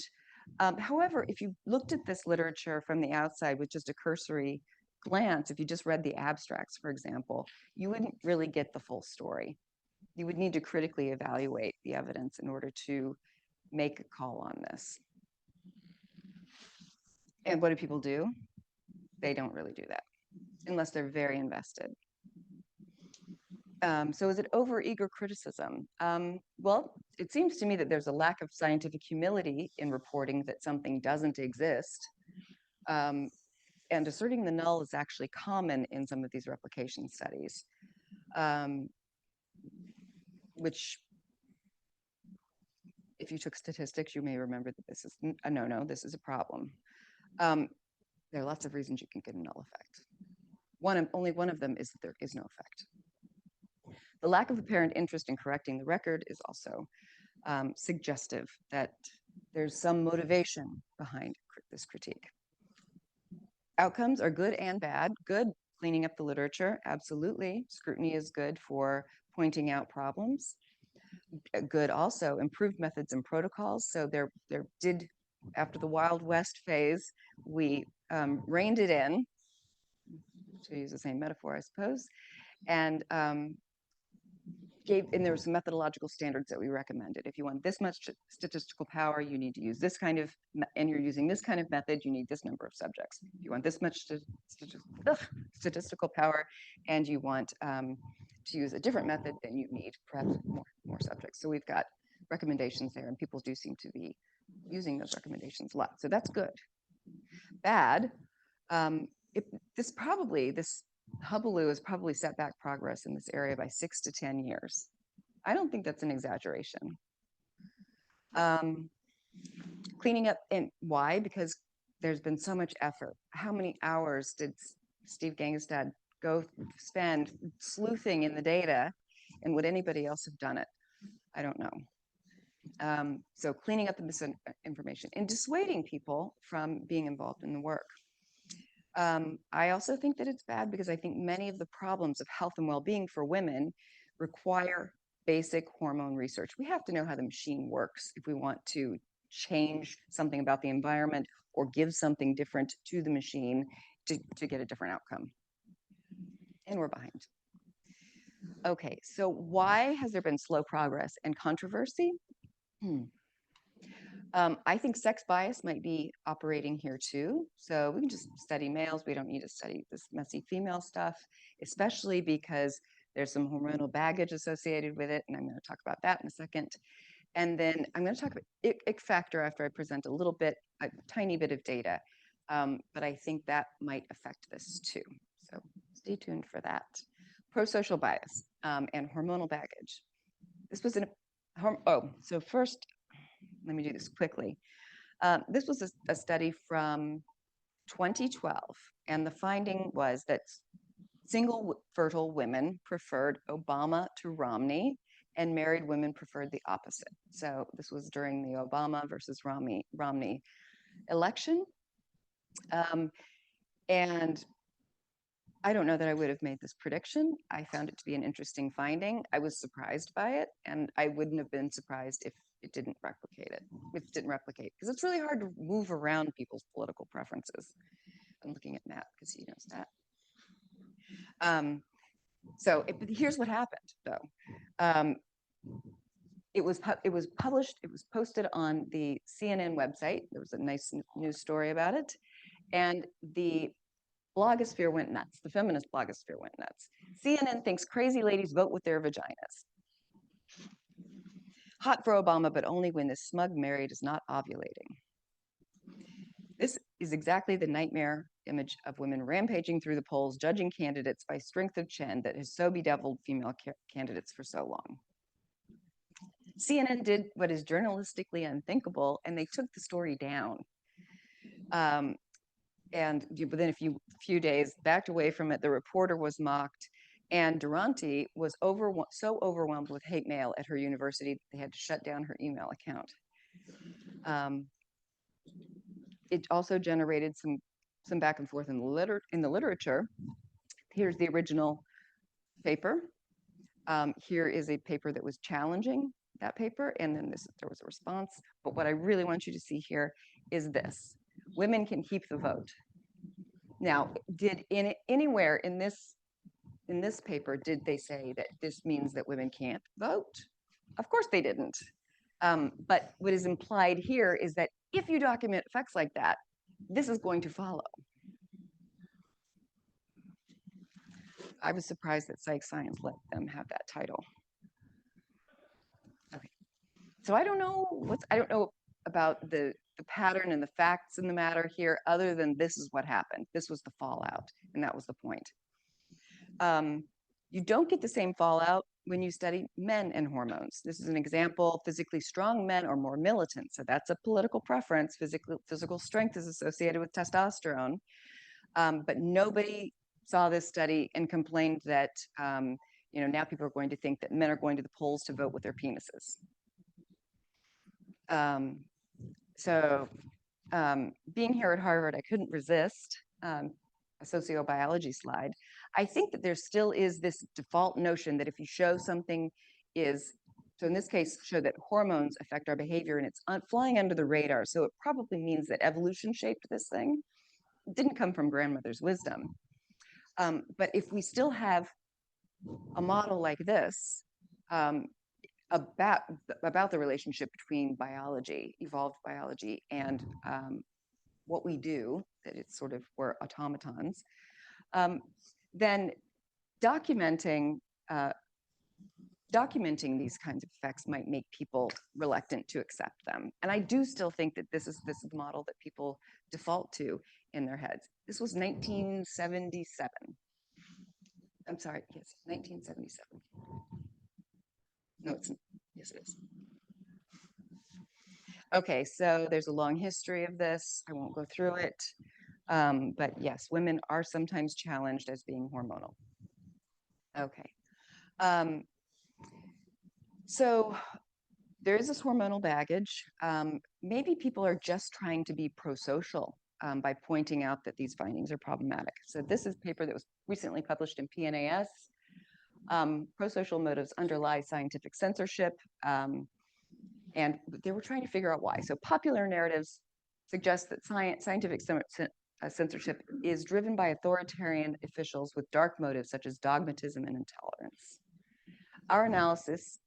However, if you looked at this literature from the outside with just a cursory glance, if you just read the abstracts, for example, you wouldn't really get the full story. You would need to critically evaluate the evidence in order to make a call on this. And what do people do? They don't really do that, unless they're very invested. So is it over-eager criticism? Well, it seems to me that there's a lack of scientific humility in reporting that something doesn't exist. And asserting the null is actually common in some of these replication studies, which, if you took statistics, you may remember that this is a no-no, this is a problem. There are lots of reasons you can get a null effect. Only one of them is that there is no effect. The lack of apparent interest in correcting the record is also suggestive that there's some motivation behind this critique. Outcomes are good and bad. Good, cleaning up the literature, absolutely. Scrutiny is good for pointing out problems. Good also, improved methods and protocols. So there did, after the Wild West phase, we reined it in, to use the same metaphor, I suppose, and there were some methodological standards that we recommended. If you want this much statistical power, you need to use this kind of, and you're using this kind of method, you need this number of subjects. If you want this much statistical power, and you want to use a different method, then you need perhaps more subjects. So we've got recommendations there, and people do seem to be using those recommendations a lot. So that's good. Bad, this hubbub has probably set back progress in this area by 6 to 10 years. I don't think that's an exaggeration. Cleaning up, and why? Because there's been so much effort. How many hours did Steve Gangestad spend sleuthing in the data, and would anybody else have done it? I don't know. So cleaning up the misinformation and dissuading people from being involved in the work. I also think that it's bad because I think many of the problems of health and well-being for women require basic hormone research. We have to know how the machine works if we want to change something about the environment or give something different to the machine to get a different outcome. And we're behind. Okay, so why has there been slow progress and controversy? I think sex bias might be operating here too. So we can just study males. We don't need to study this messy female stuff, especially because there's some hormonal baggage associated with it. And I'm going to talk about that in a second. And then I'm going to talk about ick factor after I present a tiny bit of data. But I think that might affect this too. So stay tuned for that. Prosocial bias and hormonal baggage. This was so first, let me do this quickly. This was a study from 2012, and the finding was that single fertile women preferred Obama to Romney, and married women preferred the opposite. So this was during the Obama versus Romney election. And I don't know that I would have made this prediction. I found it to be an interesting finding. I was surprised by it, and I wouldn't have been surprised if it didn't replicate it. If it didn't replicate, because it's really hard to move around people's political preferences. I'm looking at Matt because he knows that. But here's what happened, though. It was published. It was posted on the CNN website. There was a nice news story about it, and the blogosphere went nuts. The feminist blogosphere went nuts. CNN thinks crazy ladies vote with their vaginas. Hot for Obama, but only when this smug married is not ovulating. This is exactly the nightmare image of women rampaging through the polls, judging candidates by strength of chin that has so bedeviled female candidates for so long. CNN did what is journalistically unthinkable, and they took the story down. And within a few days, backed away from it. The reporter was mocked, and Durante was so overwhelmed with hate mail at her university that they had to shut down her email account. It also generated some back and forth in the literature. Here's the original paper. Here is a paper that was challenging that paper, and then there was a response. But what I really want you to see here is this. Women can keep the vote. Now, anywhere in this paper did they say that this means that women can't vote? Of course they didn't. But what is implied here is that if you document effects like that, this is going to follow. I was surprised that Psych Science let them have that title. Okay. So I don't know about the pattern and the facts in the matter here, other than this is what happened. This was the fallout, and that was the point. You don't get the same fallout when you study men and hormones. This is an example. Physically strong men are more militant, so that's a political preference. Physical strength is associated with testosterone, but nobody saw this study and complained that now people are going to think that men are going to the polls to vote with their penises. Being here at Harvard, I couldn't resist a sociobiology slide. I think that there still is this default notion that if you show something so in this case, show that hormones affect our behavior, and it's flying under the radar. So it probably means that evolution shaped this thing. It didn't come from grandmother's wisdom. But if we still have a model like this, about the relationship between biology, evolved biology, and what we do, that it's sort of we're automatons, then documenting these kinds of effects might make people reluctant to accept them. And I do still think that this is the model that people default to in their heads. This was 1977. I'm sorry, yes, 1977. No, yes, it is. Okay, so there's a long history of this. I won't go through it. But yes, women are sometimes challenged as being hormonal. Okay. So there is this hormonal baggage. Maybe people are just trying to be pro-social by pointing out that these findings are problematic. So this is a paper that was recently published in PNAS. Pro-social motives underlie scientific censorship, and they were trying to figure out why. So popular narratives suggest that scientific censorship is driven by authoritarian officials with dark motives such as dogmatism and intolerance. Our analysis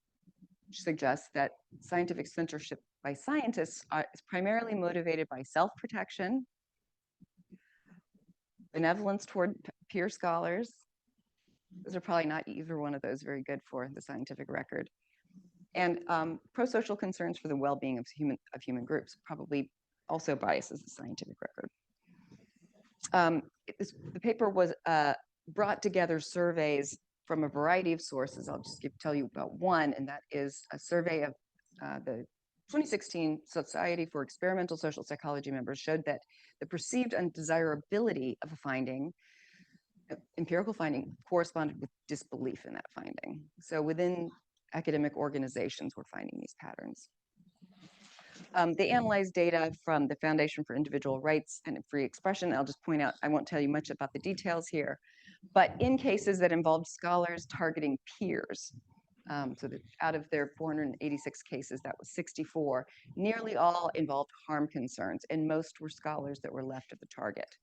suggests that scientific censorship by scientists is primarily motivated by self-protection, benevolence toward peer scholars. Those are probably not either one of those very good for the scientific record. And pro-social concerns for the well-being of human groups probably also biases the scientific record. The paper was brought together surveys from a variety of sources. I'll just tell you about one, and that is a survey of the 2016 Society for Experimental Social Psychology members showed that the perceived undesirability of a finding, empirical finding, corresponded with disbelief in that finding. So within academic organizations, we're finding these patterns. They analyze data from the Foundation for Individual Rights and Free Expression. I'll just point out, I won't tell you much about the details here, but in cases that involved scholars targeting peers, so that out of their 486 cases, that was 64, nearly all involved harm concerns, and most were scholars that were left of the target.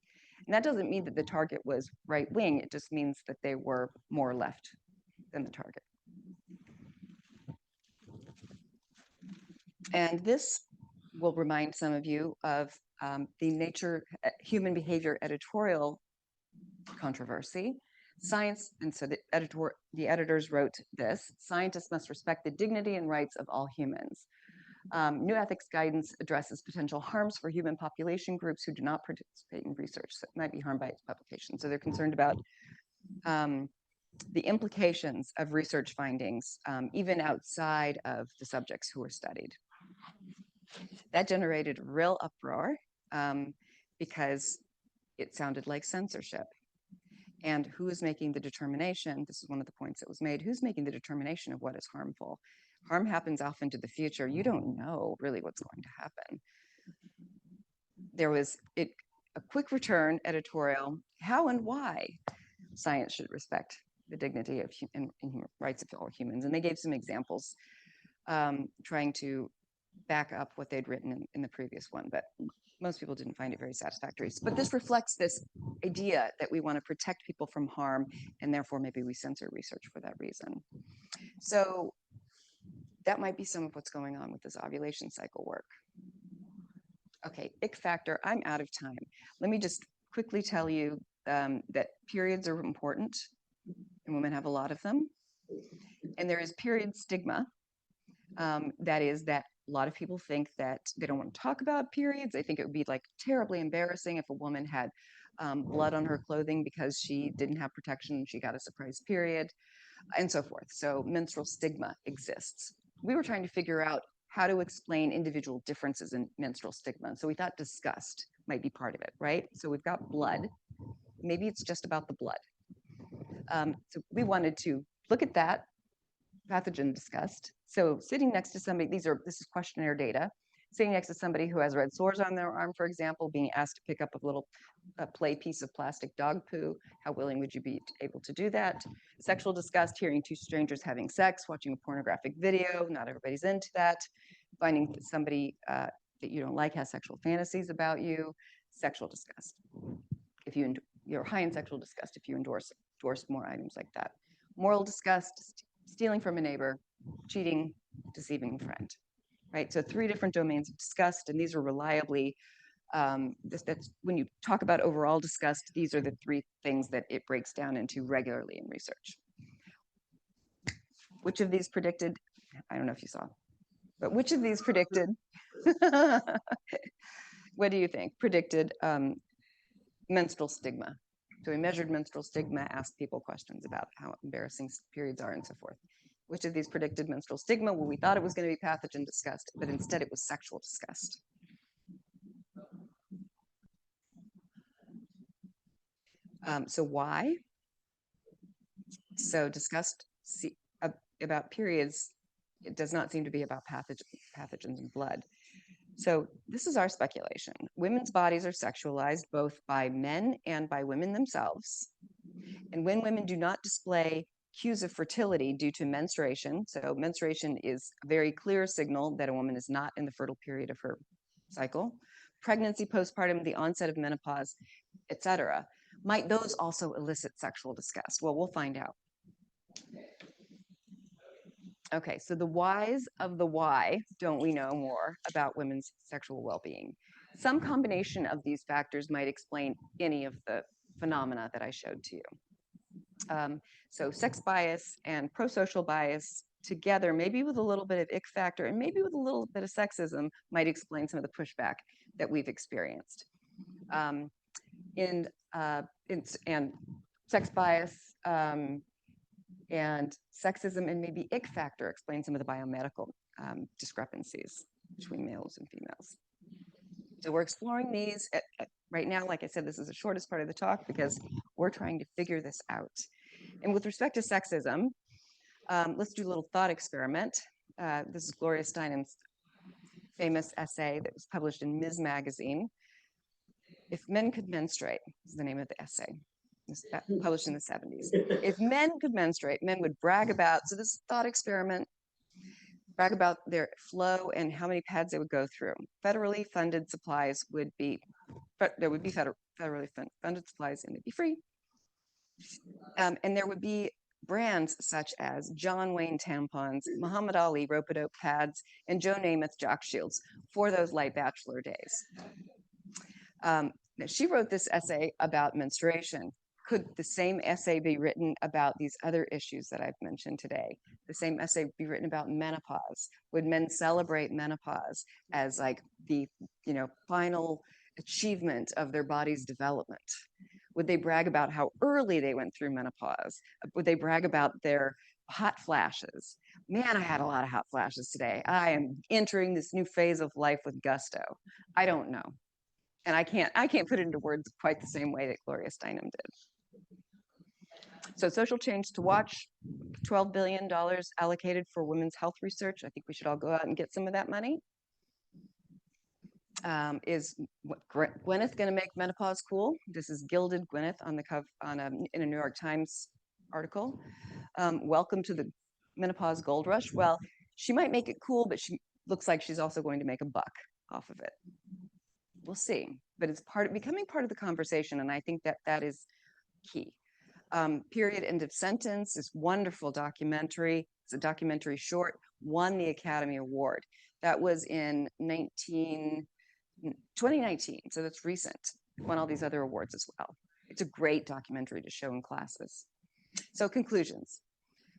And that doesn't mean that the target was right-wing, it just means that they were more left than the target. And this will remind some of you of the Nature Human Behavior editorial controversy. Science, and so the editors wrote this: scientists must respect the dignity and rights of all humans. New ethics guidance addresses potential harms for human population groups who do not participate in research that might be harmed by its publication. So they're concerned about the implications of research findings, even outside of the subjects who were studied. That generated a real uproar because it sounded like censorship. And who is making the determination? This is one of the points that was made. Who's making the determination of what is harmful? Harm happens off into the future. You don't know really what's going to happen. There was a quick return editorial, how and why science should respect the dignity of and rights of all humans. And they gave some examples trying to back up what they'd written in the previous one, but most people didn't find it very satisfactory. But this reflects this idea that we want to protect people from harm, and therefore maybe we censor research for that reason. So that might be some of what's going on with this ovulation cycle work. Okay, ick factor, I'm out of time. Let me just quickly tell you that periods are important, and women have a lot of them. And there is period stigma. That is that a lot of people think that they don't want to talk about periods. They think it would be like terribly embarrassing if a woman had blood on her clothing because she didn't have protection and she got a surprise period, and so forth. So menstrual stigma exists. We were trying to figure out how to explain individual differences in menstrual stigma. So we thought disgust might be part of it, right? So we've got blood. Maybe it's just about the blood. So we wanted to look at that pathogen disgust. So sitting next to somebody, this is questionnaire data, sitting next to somebody who has red sores on their arm, for example, being asked to pick up a little play piece of plastic dog poo, how willing would you be able to do that? Sexual disgust, hearing two strangers having sex, watching a pornographic video, not everybody's into that, finding that somebody that you don't like has sexual fantasies about you. Sexual disgust. If you're high in sexual disgust, if you endorse more items like that. Moral disgust, stealing from a neighbor, cheating, deceiving a friend, right? So 3 different domains of disgust, and these are reliably, that's when you talk about overall disgust, these are the 3 things that it breaks down into regularly in research. Which of these predicted, I don't know if you saw, but which of these predicted, what do you think, predicted menstrual stigma? So we measured menstrual stigma, asked people questions about how embarrassing periods are and so forth. Which of these predicted menstrual stigma? Well, we thought it was going to be pathogen disgust, but instead it was sexual disgust. So why? So disgust about periods, it does not seem to be about pathogens in blood. So this is our speculation. Women's bodies are sexualized both by men and by women themselves. And when women do not display cues of fertility due to menstruation, so menstruation is a very clear signal that a woman is not in the fertile period of her cycle, pregnancy, postpartum, the onset of menopause, etc., might those also elicit sexual disgust? Well, we'll find out. Okay, so the whys of the why don't we know more about women's sexual well-being? Some combination of these factors might explain any of the phenomena that I showed to you. So sex bias and prosocial bias together, maybe with a little bit of ick factor and maybe with a little bit of sexism, might explain some of the pushback that we've experienced. And sex bias, And sexism and maybe ick factor explain some of the biomedical discrepancies between males and females. So we're exploring these right now. Like I said, this is the shortest part of the talk because we're trying to figure this out. And with respect to sexism, let's do a little thought experiment. This is Gloria Steinem's famous essay that was published in Ms. Magazine. If men could menstruate, is the name of the essay. It was published in the 70s. If men could menstruate, men would brag about, so this thought experiment, brag about their flow and how many pads they would go through. Federally funded supplies would be, there would be federally funded supplies and they'd be free. And there would be brands such as John Wayne tampons, Muhammad Ali rope-a-dope pads, and Joe Namath jock shields for those light bachelor days. Now she wrote this essay about menstruation. Could the same essay be written about these other issues that I've mentioned today? The same essay be written about menopause? Would men celebrate menopause as like the, final achievement of their body's development? Would they brag about how early they went through menopause? Would they brag about their hot flashes? Man, I had a lot of hot flashes today. I am entering this new phase of life with gusto. I don't know. And I can't put it into words quite the same way that Gloria Steinem did. So social change to watch, $12 billion allocated for women's health research. I think we should all go out and get some of that money. Is Gwyneth going to make menopause cool? This is gilded Gwyneth on the cover in a New York Times article. Welcome to the menopause gold rush. Well, she might make it cool, but she looks like she's also going to make a buck off of it. We'll see, but it's becoming part of the conversation, and I think that is key. Period, End of Sentence is wonderful documentary. It's a documentary short, won the Academy Award. That was in 2019, so that's recent. Won all these other awards as well. It's a great documentary to show in classes. So conclusions.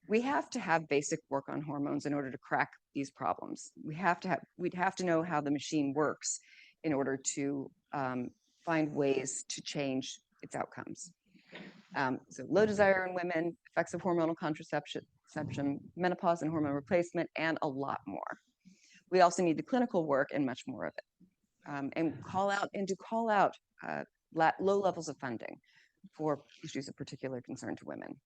We have to have basic work on hormones in order to crack these problems. We'd have to know how the machine works in order to find ways to change its outcomes. So low desire in women, effects of hormonal contraception, menopause and hormone replacement, and a lot more. We also need the clinical work and much more of it. And call out low levels of funding for issues of particular concern to women.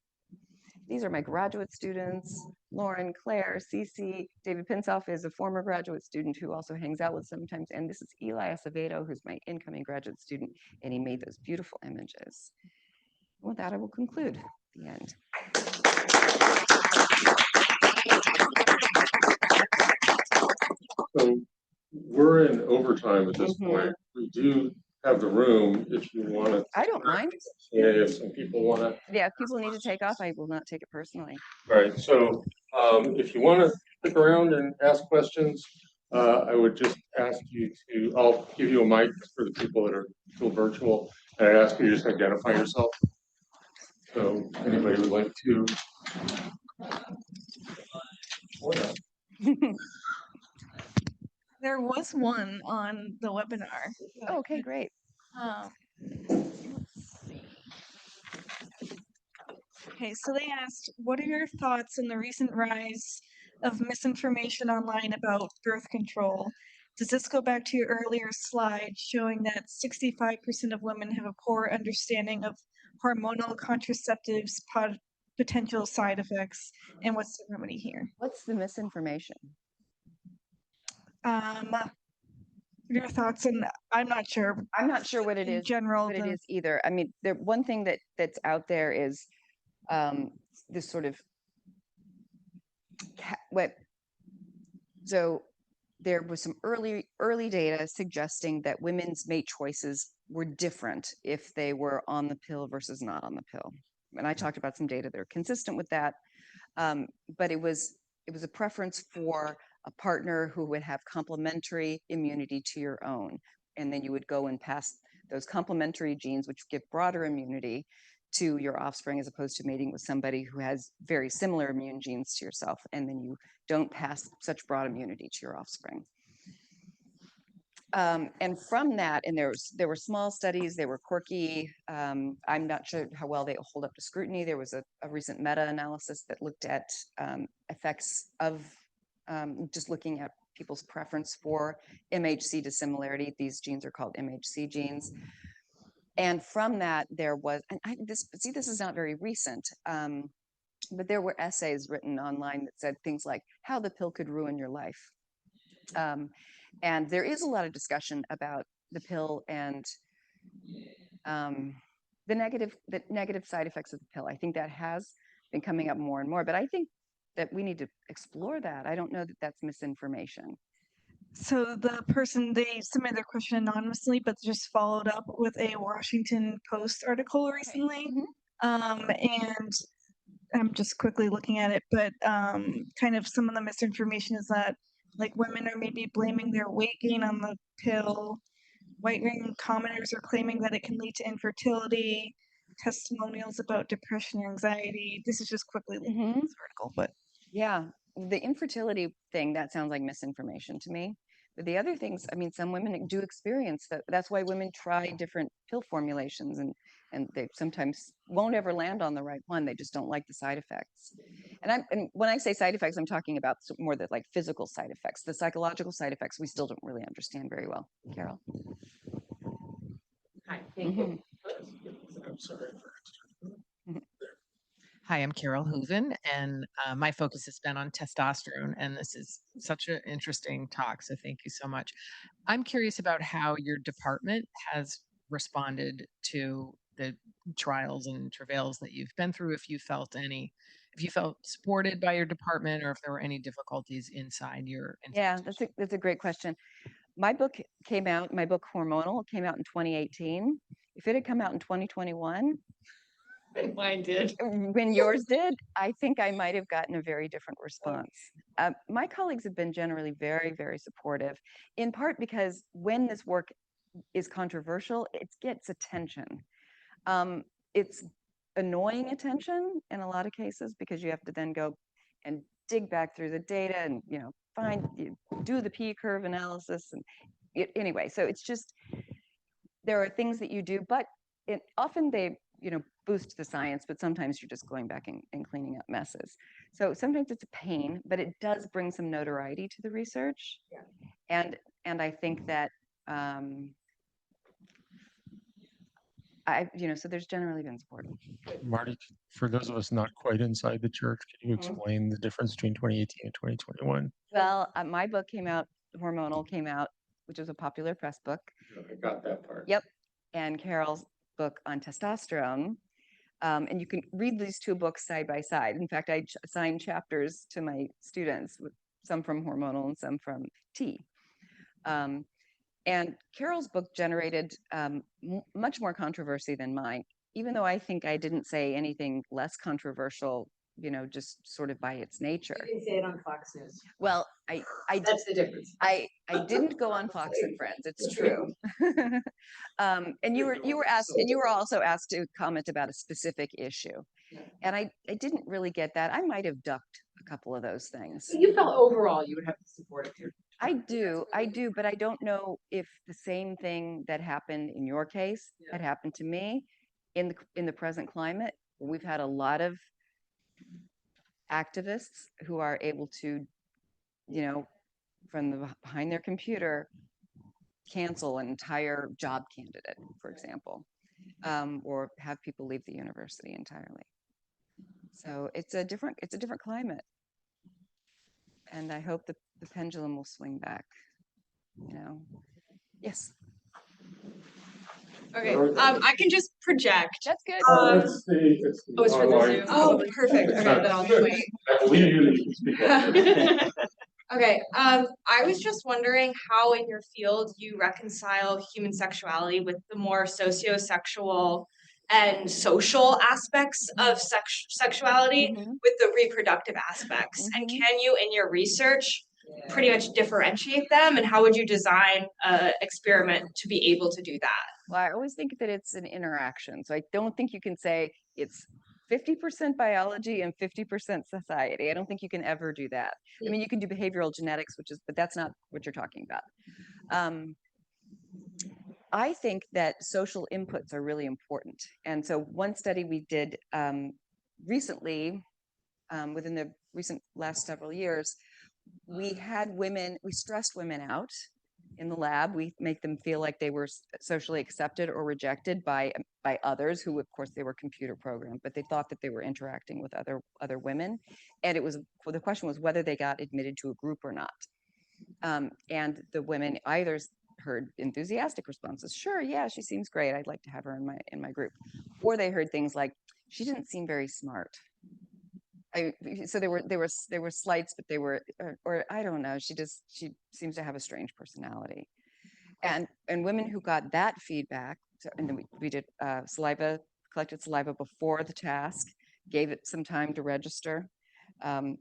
These are my graduate students, Lauren, Claire, Cece. David Pinsoff is a former graduate student who also hangs out with sometimes. And this is Eli Acevedo, who's my incoming graduate student, and he made those beautiful images. With that, I will conclude the end. So we're in overtime at this point. We do have the room if you want to. I don't mind. Yeah, if some people want to. Yeah, if people need to take off, I will not take it personally. Right. So if you want to stick around and ask questions, I would just ask you to. I'll give you a mic for the people that are still virtual, and I ask you to just identify yourself. So anybody would like to. There was one on the webinar. Oh, okay, great. Let's see. Okay, so they asked, what are your thoughts on the recent rise of misinformation online about birth control? Does this go back to your earlier slide showing that 65% of women have a poor understanding of hormonal contraceptives' potential side effects? And what's the remedy here? What's the misinformation? Your thoughts on that? I'm not sure. I'm not sure what it is. General, what it is either. I mean, one thing that's out there is this sort of so there was some early data suggesting that women's mate choices were different if they were on the pill versus not on the pill. And I talked about some data that are consistent with that. But it was a preference for a partner who would have complementary immunity to your own. And then you would go and pass those complementary genes, which give broader immunity to your offspring, as opposed to mating with somebody who has very similar immune genes to yourself. And then you don't pass such broad immunity to your offspring. And from that, and there were small studies, they were quirky. I'm not sure how well they hold up to scrutiny. There was a recent meta-analysis that looked at effects of just looking at people's preference for MHC dissimilarity. These genes are called MHC genes. And from that, there was, and this is not very recent, but there were essays written online that said things like how the pill could ruin your life. And there is a lot of discussion about the pill and the negative side effects of the pill. I think that has been coming up more and more, but I think that we need to explore that. I don't know that that's misinformation. So the person, they submitted their question anonymously, but just followed up with a Washington Post article recently. And I'm just quickly looking at it, but kind of some of the misinformation is that like women are maybe blaming their weight gain on the pill. Right-wing commenters are claiming that it can lead to infertility. Testimonials about depression and anxiety. This is just quickly looking at this article, but yeah, the infertility thing, that sounds like misinformation to me. But the other things, I mean, some women do experience that. That's why women try different pill formulations, and they sometimes won't ever land on the right one. They just don't like the side effects. And when I say side effects, I'm talking about more the like physical side effects. The psychological side effects we still don't really understand very well. Carol. Hi, thank you. I'm sorry. Hi, I'm Carol Hooven, and my focus has been on testosterone, and this is such an interesting talk, so thank you so much. I'm curious about how your department has responded to the trials and travails that you've been through, if you felt supported by your department, or if there were any difficulties inside your Yeah, institution. that's a great question. My book Hormonal came out in 2018. If it had come out in 2021, Mine did. when yours did, I think I might have gotten a very different response. My colleagues have been generally very, very supportive, in part because when this work is controversial, it gets attention. It's annoying attention in a lot of cases because you have to then go and dig back through the data and do the P-curve analysis and anyway. So it's just there are things that you do, but often they boost the science, but sometimes you're just going back and cleaning up messes. So sometimes it's a pain, but it does bring some notoriety to the research. Yeah. And I think that so there's generally been support. Marty, for those of us not quite inside the church, can you explain the difference between 2018 and 2021? Well, my book came out, Hormonal came out, which was a popular press book. I got that part. Yep. And Carol's book on testosterone. And you can read these two books side by side. In fact, I assign chapters to my students, some from Hormonal and some from T. And Carol's book generated much more controversy than mine, even though I think I didn't say anything less controversial, just sort of by its nature. You didn't say it on Fox News. Well, That's the difference. I didn't go on Fox and Friends. It's true. And you were also asked to comment about a specific issue, and I didn't really get that. I might have ducked a couple of those things. So you felt overall you would have the support of your. I do, but I don't know if the same thing that happened in your case had happened to me in the present climate. We've had a lot of activists who are able to, from behind their computer, cancel an entire job candidate, for example, or have people leave the university entirely. So it's a different climate, and I hope the pendulum will swing back. Yes. Okay, I can just project. That's good. It's the it's for the online. Zoom. Oh, perfect. Okay, then I'll just wait. I believe you that you can speak up. Okay, I was just wondering how in your field you reconcile human sexuality with the more sociosexual and social aspects of sexuality with the reproductive aspects. And can you, in your research, pretty much differentiate them? And how would you design an experiment to be able to do that? Well, I always think that it's an interaction. So I don't think you can say it's 50% biology and 50% society. I don't think you can ever do that. I mean, you can do behavioral genetics, but that's not what you're talking about. I think that social inputs are really important. And so one study we did recently, within the recent last several years, we stressed women out in the lab. We make them feel like they were socially accepted or rejected by others who, of course, they were computer programmed, but they thought that they were interacting with other women. And the question was whether they got admitted to a group or not. And the women either heard enthusiastic responses, sure, yeah, she seems great, I'd like to have her in my group, or they heard things like, she didn't seem very smart. So there were slights, but they were, or I don't know, she seems to have a strange personality. And women who got that feedback, and then we did collected saliva before the task, gave it some time to register, the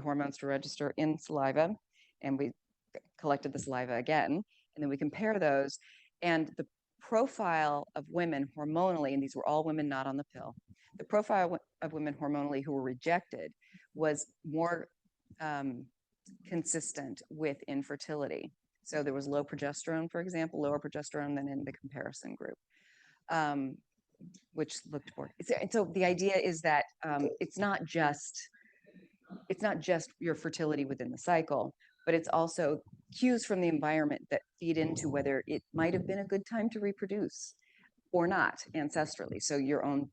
hormones to register in saliva, and we collected the saliva again, and then we compare those, and the profile of women hormonally, and these were all women not on the pill, the profile of women hormonally who were rejected was more consistent with infertility. So there was low progesterone, for example, lower progesterone than in the comparison group, which looked for. And so the idea is that it's not just your fertility within the cycle, but it's also cues from the environment that feed into whether it might have been a good time to reproduce or not ancestrally. So your own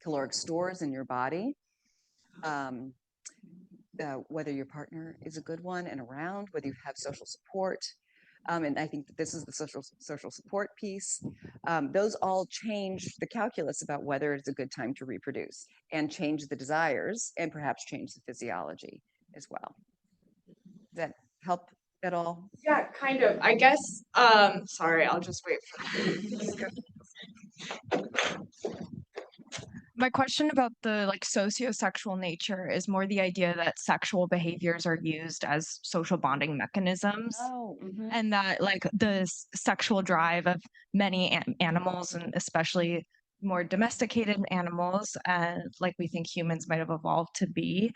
caloric stores in your body, whether your partner is a good one and around, whether you have social support. And I think that this is the social support piece. Those all change the calculus about whether it's a good time to reproduce, and change the desires, and perhaps change the physiology as well. Does that help at all? Yeah, kind of. I guess, sorry, I'll just wait for My question about the sociosexual nature is more the idea that sexual behaviors are used as social bonding mechanisms, and that the sexual drive of many animals, and especially more domesticated animals, and we think humans might have evolved to be,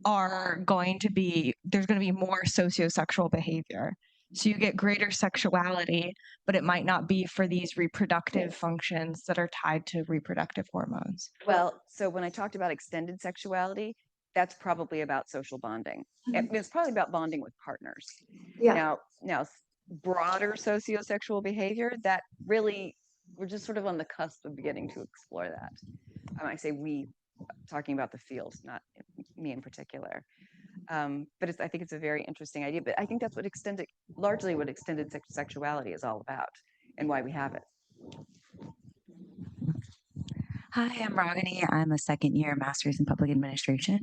there's going to be more sociosexual behavior. So you get greater sexuality, but it might not be for these reproductive functions that are tied to reproductive hormones. Well, so when I talked about extended sexuality, that's probably about social bonding. It's probably about bonding with partners. Yeah. Now, broader sociosexual behavior, that really, we're just sort of on the cusp of beginning to explore that. I say we, talking about the field, not me in particular. But I think it's a very interesting idea. But I think that's largely what extended sexuality is all about, and why we have it. Hi, I'm Ragini. I'm a second-year master's in public administration.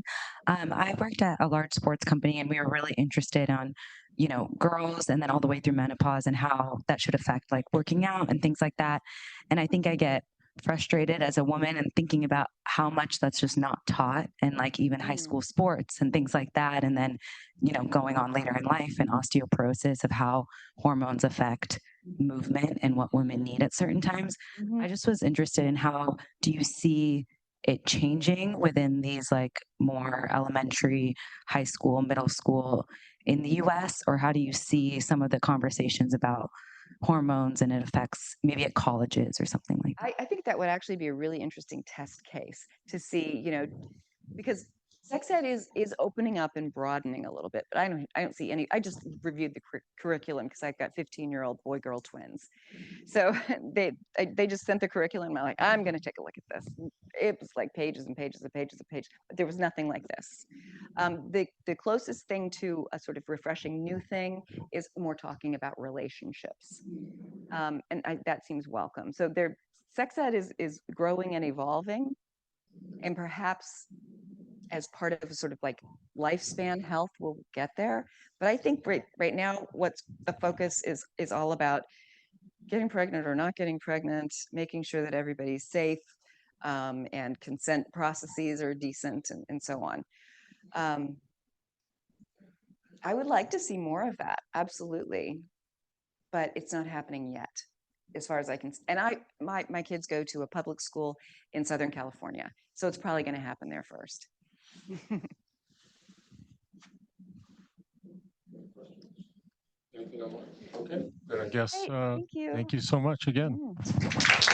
I worked at a large sports company, and we were really interested on, girls, and then all the way through menopause, and how that should affect working out and things like that. And I think I get frustrated as a woman and thinking about how much that's just not taught in even high school sports and things like that. And then, going on later in life and osteoporosis of how hormones affect movement and what women need at certain times. I just was interested in how do you see it changing within these more elementary, high school, middle school in the US, or how do you see some of the conversations about hormones and it affects maybe at colleges or something like that? I think that would actually be a really interesting test case to see, because sex ed is opening up and broadening a little bit, but I don't see any. I just reviewed the curriculum because I've got 15-year-old boy-girl twins, so they just sent the curriculum. I'm like, I'm going to take a look at this. It was pages and pages and pages and pages, but there was nothing like this. The closest thing to a sort of refreshing new thing is more talking about relationships, and that seems welcome. So sex ed is growing and evolving, and perhaps as part of a sort of lifespan health, we'll get there. But I think right now, what's the focus is all about getting pregnant or not getting pregnant, making sure that everybody's safe, and consent processes are decent, and so on. I would like to see more of that, absolutely, but it's not happening yet, as far as I can. And my kids go to a public school in Southern California, so it's probably going to happen there first. Anything online? Okay, then guess, Great, thank you. thank you so much again. Mm.